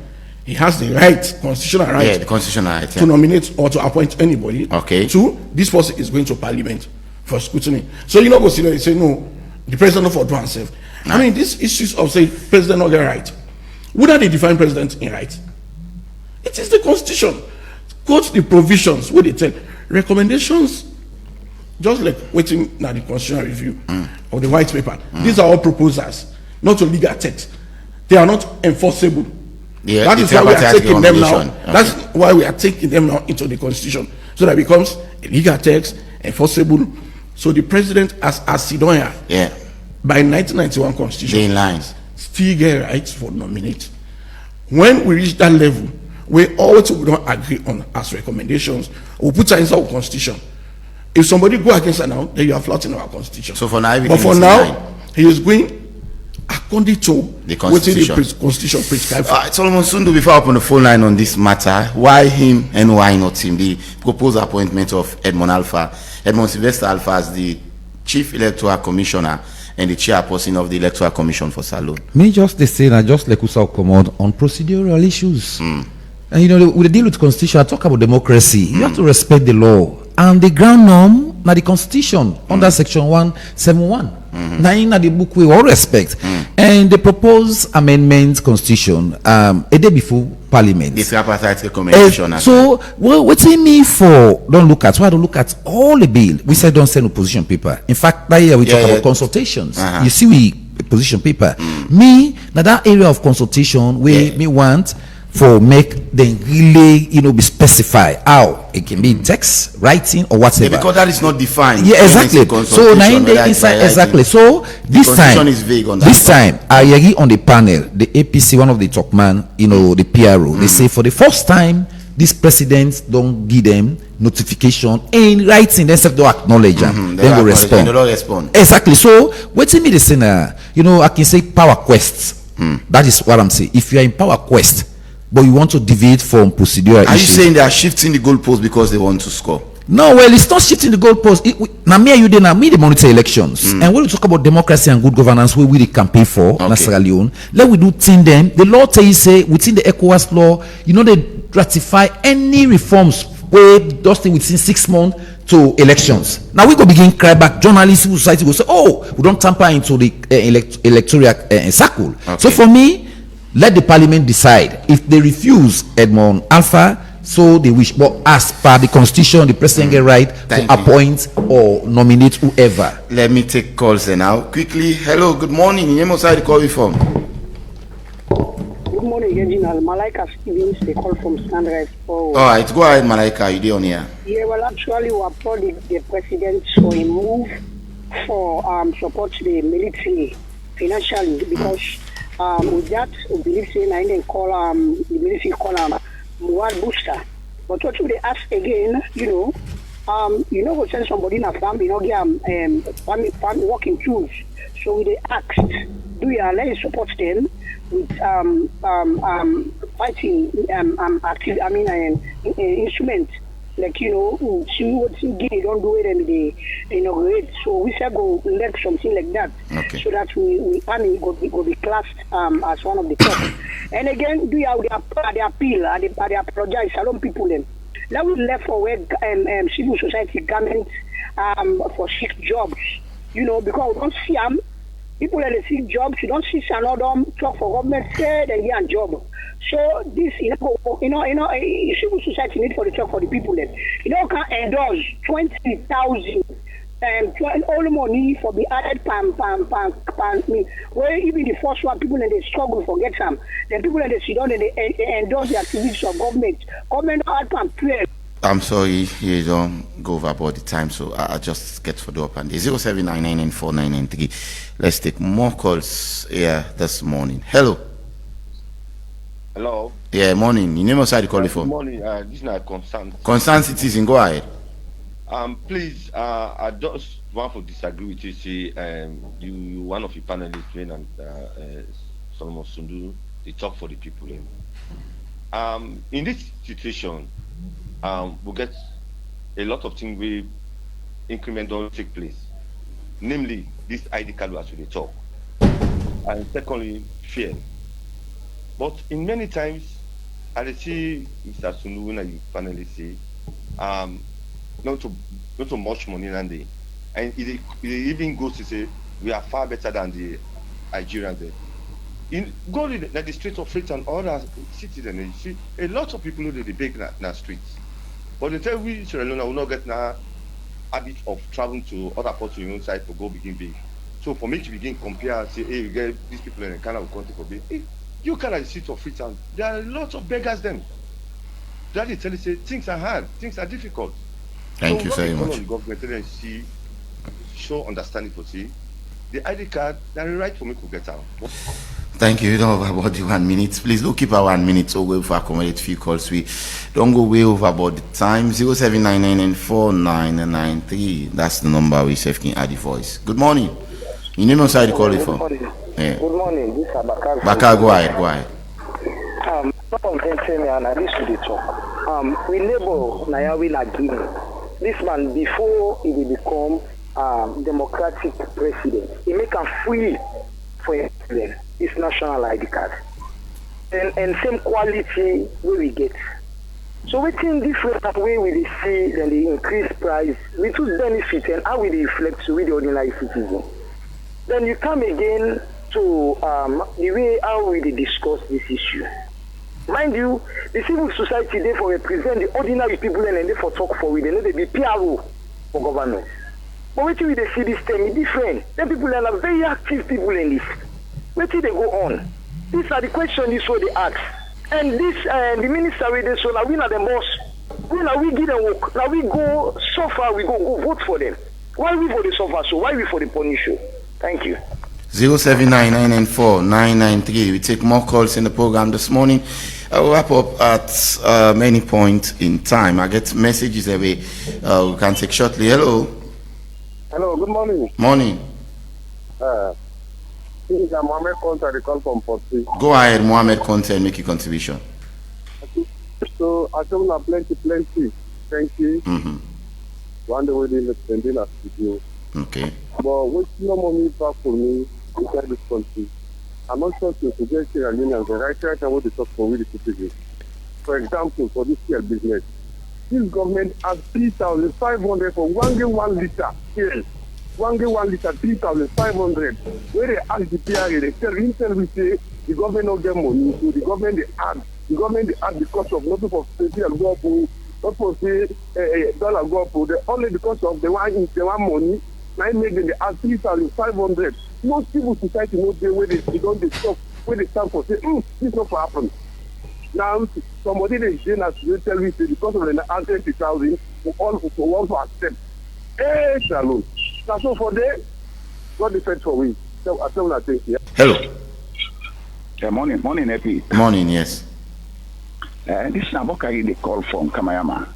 he has the right, constitutional right,
the constitutional right,
to nominate or to appoint anybody.
Okay.
Two, this person is going to parliament for scrutiny. So you not go sit there and say no, the president not for do himself. I mean, these issues of say president not get right. Would they define president in right? It is the constitution. Quote the provisions where they tell recommendations. Just like waiting now the constitutional review of the white paper. These are all proposals, not a legal text. They are not enforceable.
Yeah,
that is why we are taking them now. Okay. That's why we are taking them now into the constitution, so that it becomes a legal text, enforceable. So the president, as Sidonia, by 1991 constitution,
in lines,
still get rights for nominate. When we reach that level, we always we don't agree on as recommendations, we put it inside our constitution. If somebody go against it now, then you are flouting our constitution.
So for now,
but for now, he is going according to
the constitution.
Constitution prescribes.
Solomon Sundu, before I open the phone line on this matter, why him and why not him? The proposed appointment of Edmond Sylvester Alpha as the Chief Electoral Commissioner and the chairperson of the Electoral Commission for Salone.
Me just the same, I just like Usao command on procedural issues. And you know, with the deal with constitution, I talk about democracy. You have to respect the law. And the ground norm, now the constitution, under section 171. Now in the book we all respect. And the proposed amendment constitution, a day before parliament.
The tripartite recommendation.
So, well, what's in me for? Don't look at, why don't look at all the bill? We said don't send opposition paper. In fact, that year we talk about consultations. You see, we position paper. Me, now that area of consultation, we me want for make them really, you know, be specified how it can be in text, writing, or whatever.
Because that is not defined.
Yeah, exactly. So now in the inside, exactly. So this time,
is vague on that
this time, I agree on the panel, the APC, one of the top man, you know, the PRO. They say for the first time, these presidents don't give them notification in writing. They don't acknowledge them. Then will respond.
They don't respond.
Exactly. So what's in me the saying? You know, I can say power quest. That is what I'm saying. If you are in power quest, but you want to deviate from procedural issues.
Are you saying they are shifting the goalpost because they want to score?
No, well, it's not shifting the goalpost. Now, me and you, now me, they monitor elections. And when we talk about democracy and good governance, where we campaign for, Sierra Leone, let we do thing them. The law tells you, say, within the ECOWAS law, you know, they ratify any reforms where just within 6 months to elections. Now we go begin cry back. Journalists, civil society will say, oh, we don't tamper into the electoral circle. So for me, let the parliament decide. If they refuse Edmond Alpha, so they wish. But as per the constitution, the president get right to appoint or nominate whoever.
Let me take calls now. Quickly. Hello, good morning. Name of side call you from?
Good morning, Reginald. Malaika Stevens, they call from Sunrise.
All right, go ahead, Malaika. You on here?
Yeah, well, actually, we applaud the president for a move for support the military financially because with that, we believe saying I didn't call the military call Muad booster. But what should they ask again? You know, we send somebody in a farm, you know, get farm working tools. So they asked, do you let you support them with fighting instruments like see what they don't do it and they inaugurate. So we shall go let something like that, so that we army go be classed as one of the top. And again, do you have the appeal? They apologize. Salone people them. Now we left for where civil society government for seek jobs. You know, because we don't see them. People that seek jobs, you don't see some of them talk for government, say they get a job. So this, civil society need for the talk for the people that, can endorse 20,000 all the money for the added pan, where even the first one, people in the struggle forget some. The people in the sit down and they endorse the activities of government. Government add pan play.
I'm sorry, you don't go overboard the time, so I just get for the up and the 07994993. Let's take more calls here this morning. Hello.
Hello.
Yeah, morning. Your name aside the call for?
Good morning. This is not concerned.
Concerned citizen, go ahead.
Please, I just want to disagree with you. See, you one of your panelists, and Salone Sundu, they talk for the people. In this situation, we get a lot of things where increment don't take place, namely this ID card as we talk, and secondly, fear. But in many times, I see Mr. Sundu when you finally say, not too much money than they, and it even goes to say we are far better than the Nigerians. Go to the streets of Freight and other cities, and you see a lot of people who they beg in the streets. But they tell we Sierra Leone will not get now habit of traveling to other parts of your own side to go begin big. So for me to begin compare and say, hey, you get these people in the Canada country for big. Hey, you Canada streets of Freetown, there are lots of beggars them. That they tell you say things are hard, things are difficult.
Thank you very much.
The government and see, show understanding for see the ID card, they're right for me to get out.
Thank you. You don't have about the 1 minute. Please don't keep our 1 minute so we'll accommodate few calls. We don't go way over about the time. 07994993. That's the number we save can add the voice. Good morning. You name outside the call for.
Yeah. Good morning. This is Bakar.
Bakar, go ahead.
Some of them tell me and I used to talk. We neighbor Nayawi Nagini. This man before he will become democratic president, he make a free for his national ID card. And same quality we get. So we think different way we see then the increased price, we choose benefit and how we reflect with the ordinary citizen. Then you come again to the way how we discuss this issue. Mind you, the civil society they for represent the ordinary people and they for talk for we they know they be PRO for government. But wait till they see this thing is different. Then people are very active people in this. Wait till they go on. These are the questions this what they ask. And this the minister with this so now we are the boss. We give them work. Now we go so far we go vote for them. Why we for the suffer so why we for the punish you? Thank you.
0799949993. We take more calls in the program this morning. I'll wrap up at many points in time. I get messages away. We can take shortly. Hello.
Hello. Good morning.
Morning.
This is Mohammed Conte. The call from Portugal.
Go ahead, Mohammed Conte, and make your contribution.
So I told you plenty. Thank you. One day we didn't spend in a studio.
Okay.
But what's no money back for me inside this country? I'm not sure to suggest Sierra Leone the right time what they talk for with the citizens. For example, for this scale business, this government has 3,500 for 1 liter scale. 1 liter 3,500. Where they ask the PRA, they tell we say the government not get money, so the government they add because of not for safety and go up, not for say dollar go up, only because of the one money. I made them they add 3,500. Most civil society know the way they don't they stop where they stand for say, this not for happen. Now somebody they tell me say because of the 20,000 for all who want to accept. Hey, Salone. That's all for them. God defend for we. So I tell you thing here.
Hello.
Yeah, morning, Epi.
Morning, yes.
This is Bokai they call from Kamayama.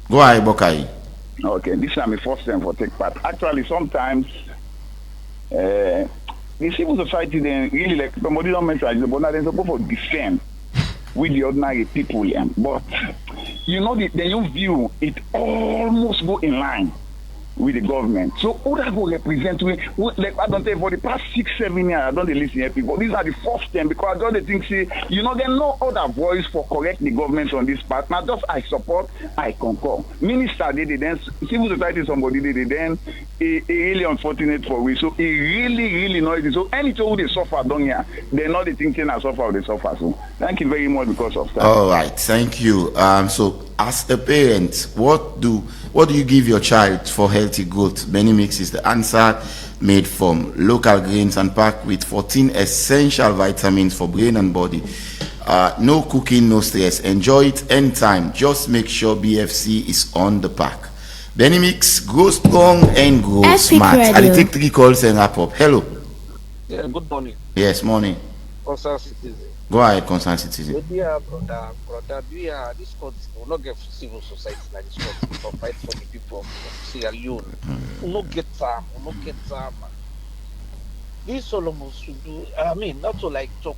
Go ahead, Bokai.
Okay, this is my first time for take part. Actually, sometimes the civil society then really like somebody don't mention but now they're supposed to defend with the ordinary people. But you know the new view it almost go in line with the government. So who that go represent we like I don't think for the past 6-7 years I don't dey listen to people. These are the first time because I don't think say you know there no other voice for correct the government on this part. Now just I support, I concur. Minister did it then civil society somebody did it then it really unfortunate for we. So it really noisy. So anything who they suffer down here, they're not the thinking I suffer or they suffer. So thank you very much because of that.
All right, thank you. So as a parent, what do you give your child for healthy growth? Benimix is the answer, made from local grains and packed with 14 essential vitamins for brain and body. No cooking, no stress. Enjoy it anytime. Just make sure BFC is on the pack. Benimix, grow strong and grow smart. I'll take 3 calls and wrap up. Hello.
Yeah, good morning.
Yes, morning.
Concerned citizen.
Go ahead, concerned citizen.
Dear brother, we are this country will not get civil society like this country to fight for the people of Sierra Leone. We will not get time. This Solomon Sundu, I mean, not to like talk.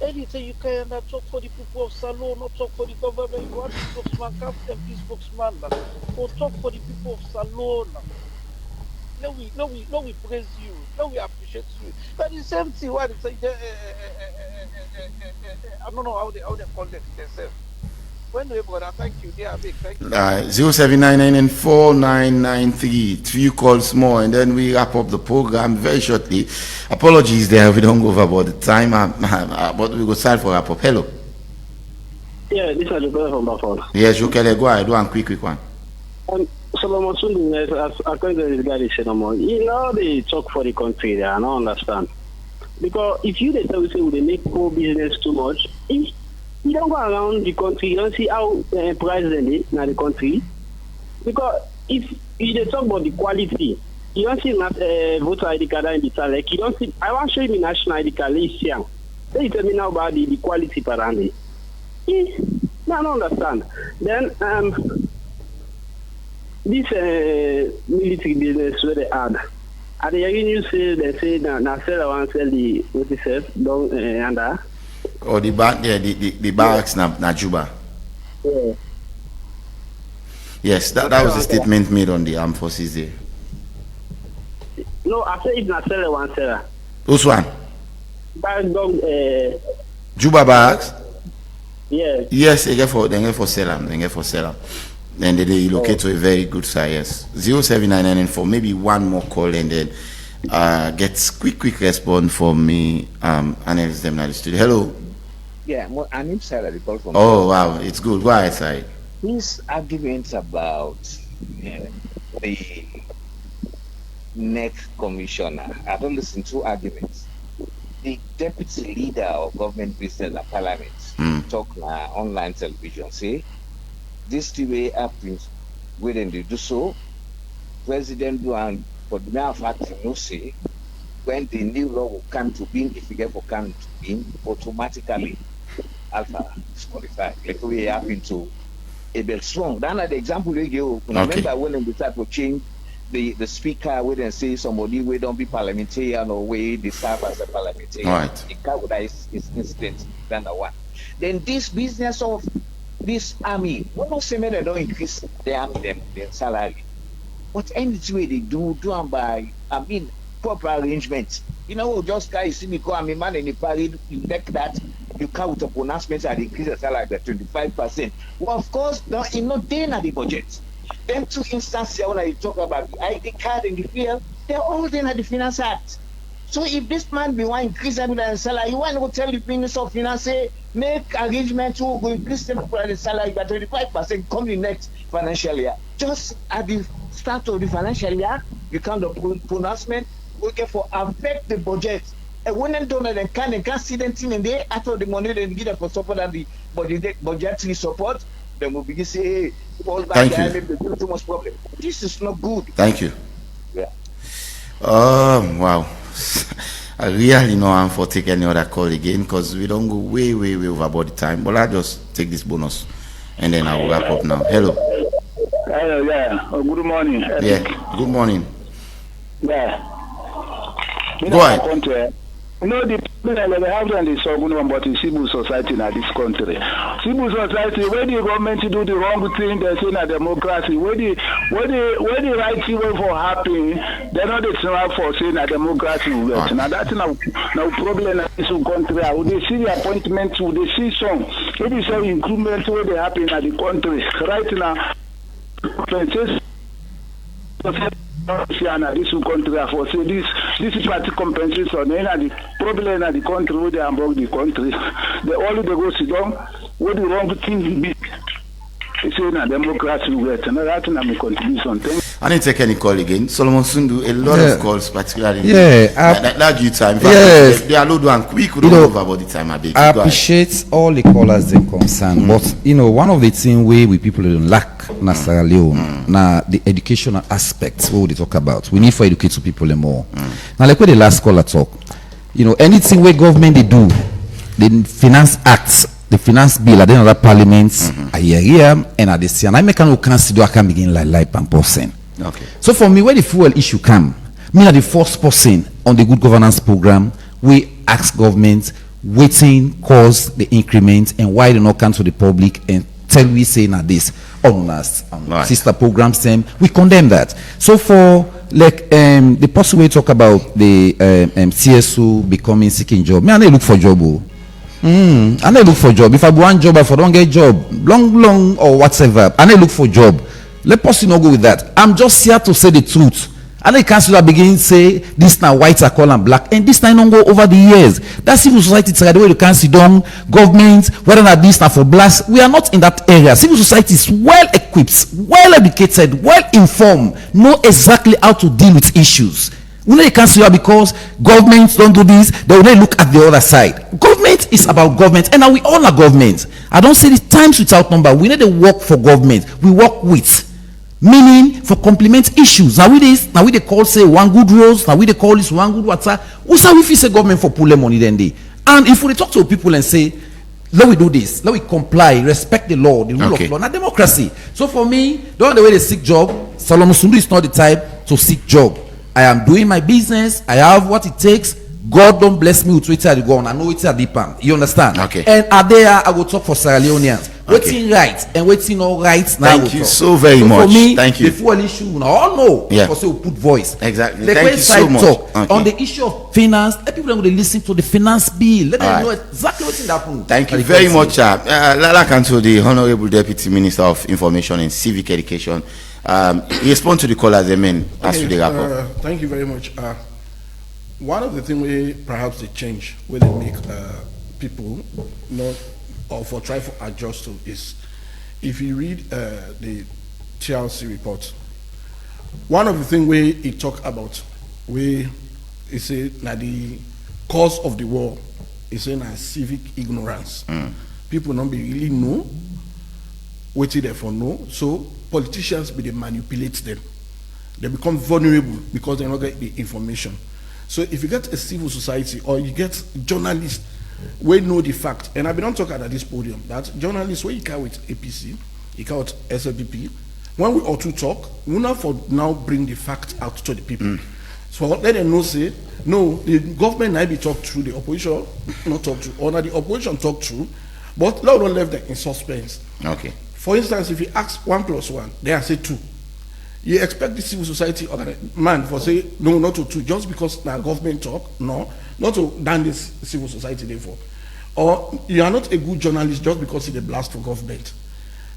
Anything you can talk for the people of Salone, not talk for the government. You want the spokesman, Captain, please spokesman. Or talk for the people of Salone. No, we praise you. No, we appreciate you. But the same thing, what they say, I don't know how they call it themselves. When we brother, thank you. They are big. Thank you.
0799 and 4993. 3 calls more, and then we wrap up the program very shortly. Apologies there, we don't go over about the time, but we go start for wrap up. Hello.
Yeah, this is Jokel from Bafon.
Yes, Jokel, go ahead. Do one quick one.
Solomon Sundu, according to this guy, they say no more. You know, they talk for the country. I don't understand. Because if you tell say they make poor business too much, if you don't go around the country, you don't see how president is in the country. Because if you talk about the quality, you don't see voter ID card in the Salek. You don't see. I want to show you the national ID card. It's young. Then you tell me now about the quality parande. I don't understand. Then this military business where they add. At the hearing you say they say now sell one sell the what is it don't under.
Or the back there, the barracks na Juba.
Yeah.
Yes, that was a statement made on the armed forces there.
No, I say it's not sell one seller.
Who's one? Juba barracks?
Yeah.
Yes, they get for sell them. Then they relocate to a very good side, yes. 0799 maybe one more call and then get quick response from me, analyst them at the studio. Hello.
Yeah, I need to call from.
Oh wow, it's good. Go ahead, side.
These arguments about the next commissioner, I don't listen to arguments. The deputy leader of government business and parliament talk online television say this way happens when they do so. President do and for the matter of fact, you know, say when the new law will come to being, if you get for come to being, automatically Alpha disqualified. Like we happen to a bit strong. Then the example they give, remember when they start to change the speaker where they say somebody we don't be parliamentarian or way they serve as a parliamentarian.
Right.
In Kabuda is incident than the one. Then this business of this army, we don't say they don't increase their salary. But any way they do them by proper arrangements. You know, just guys see me call I'm a man in the parade, you take that, you come with a pronouncement and increase the salary by 25%. Well, of course, it's not there in the budget. Then 2 instances when I talk about the ID card and the field, they're all there in the Finance Act. So if this man be want to increase the salary, you want to tell the Minister of Finance, make arrangements to increase the salary by 25% come the next financial year. Just at the start of the financial year, you count the pronouncement, okay, for affect the budget. And when they don't they can't see them in there after the money they give them for support and the budgetary support, then we'll begin to say, hey, all back there, maybe too much problem. This is not good.
Thank you.
Yeah.
Wow. I really know I'm for taking any other call again because we don't go way over about the time. But I'll just take this bonus and then I'll wrap up now. Hello.
Hello, yeah. Good morning.
Yeah, good morning.
Yeah.
Go ahead.
You know, the They have done the second one, but in civil society in this country. Civil society, when the government do the wrong thing, they say na democracy. When the right thing for happen, they're not the try for saying na democracy. Now that's now problem in this country. Would they see the appointment? Would they see some maybe some improvement where they happen in the country right now? This country for say this party compensation the problem in the country where they among the country. They only they go sit down where the wrong thing be. They say na democracy work. And that's my contribution.
I didn't take any call again. Solomon Sundu, a lot of calls, particularly that you time. They are load one quick. We don't know about the time.
I appreciate all the callers they concern, but one of the things we people don't lack na Sierra Leone, na the educational aspects what we talk about. We need to educate people more. Now, like what the last caller talk, anything where government they do, the finance acts. The finance bill at the other parliaments a year and at the same and I make no consider I can begin like percent.
Okay.
So for me, where the fuel issue come, me are the first person on the good governance program. We ask government waiting cause the increment and why they not come to the public and tell we say na this on us sister programs them we condemn that. So for like the possible way talk about the CSO becoming seeking job, me I look for job. I need look for job. If I want job, if I don't get job, long or whatever, I need look for job. Let person not go with that. I'm just here to say the truth. And the councillor begin say this now white are called and black, and this now don't go over the years. That's civil society. The way you can sit down, government, whether not this now for blast. We are not in that area. Civil society is well equipped, well educated, well informed, know exactly how to deal with issues. We need a councillor because governments don't do this, they will look at the other side. Government is about government, and now we all are government. I don't say the times without number. We need to work for government. We work with, meaning for complement issues. Now we they call say one good rose. Now we they call this one good water. Who say we say government for pull money then they? And if we talk to people and say, let we do this, let we comply, respect the law, the rule of law, not democracy. So for me, the way they seek job, Salone Sundu is not the type to seek job. I am doing my business. I have what it takes. God don't bless me with Twitter at the ground. I know it's a deep end. You understand?
Okay.
And are there? I will talk for Sierra Leoneans. Waiting right and waiting all right.
Thank you so very much.
For me,
thank you.
The full issue, all know.
Yeah.
For say we put voice.
Exactly.
The
Thank you so much.
Talk on the issue of finance. Let people going to listen to the finance bill. Let them know exactly what's in that happened.
Thank you very much. Lala Kanto, the Honorable Deputy Minister of Information and Civic Education. Respond to the callers, amen. As to the rapport.
Thank you very much. One of the things we perhaps they change where they make people not or for try to adjust to is if you read the TRC report. One of the things we it talk about we is say that the cause of the war is saying civic ignorance. People don't really know what they for know. So politicians they manipulate them. They become vulnerable because they don't get the information. So if you get a civil society or you get journalists we know the fact, and I've been talking at this podium that journalists where you can with APC, you can with SLPP, when we ought to talk, we not for now bring the fact out to the people. So let them know say no, the government might be talked through, the opposition not talk through, or not the opposition talk through, but now don't leave them in suspense.
Okay.
For instance, if you ask 1 + 1, they are say 2. You expect the civil society man for say no, not to 2, just because the government talk, no, not to down this civil society therefore. Or you are not a good journalist just because it's a blast for government.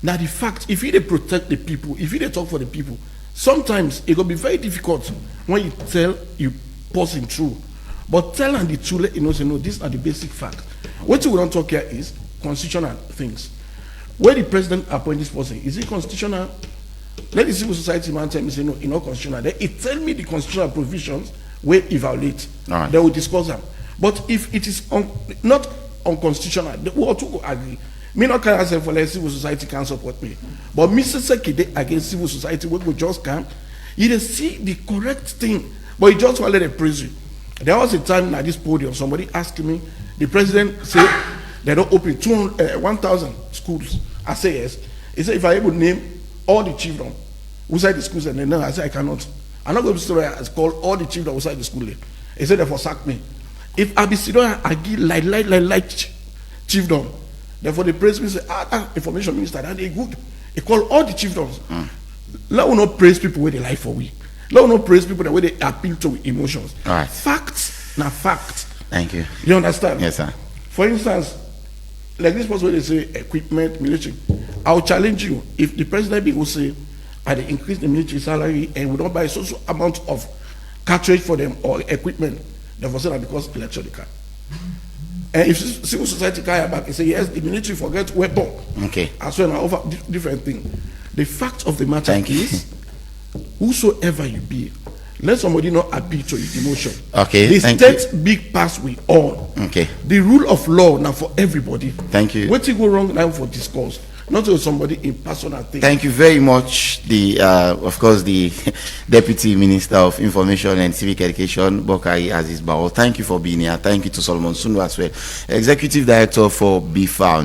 Now the fact, if you they protect the people, if you they talk for the people, sometimes it will be very difficult when you tell you passing through. But tell them the truth, let you know, say no, these are the basic facts. What we don't talk here is constitutional things. Where the president appoint this person, is it constitutional? Let the civil society man tell me, say no, it's not constitutional. Then it tell me the constitutional provisions where it violate.
Right.
They will discuss them. But if it is not unconstitutional, we ought to go agree. Me not can say for like civil society can support me. But Mr. Sekide against civil society, we will just come. You just see the correct thing, but you just want to let it praise you. There was a time at this podium, somebody asked me, the president said they don't open 1,000 schools. I say yes. He said if I would name all the children outside the schools, and then no, I said I cannot. I'm not going to say I call all the children outside the school. He said they for sack me. If I be Sidon, I give like chiefdom. Therefore, the president say, information minister, that they good. He call all the chiefdoms. Let us not praise people where they lie for we. Let us not praise people the way they appeal to emotions.
All right.
Facts, now facts.
Thank you.
You understand?
Yes, sir.
For instance, like this person, they say equipment, military. I'll challenge you. If the president will say, I increase the military salary and we don't buy a social amount of cartridge for them or equipment, therefore say that because election they can. And if civil society carry back and say, yes, the military forget weapon.
Okay.
As well, over different thing. The fact of the matter is, whosoever you be, let somebody not appeal to your emotion.
Okay.
The state big pass we all.
Okay.
The rule of law now for everybody.
Thank you.
What you go wrong now for discourse, not to somebody in personal thing.
Thank you very much. The of course the Deputy Minister of Information and Civic Education, Bokari Aziz Bao. Thank you for being here. Thank you to Solomon Sundu as well, Executive Director for Be Found.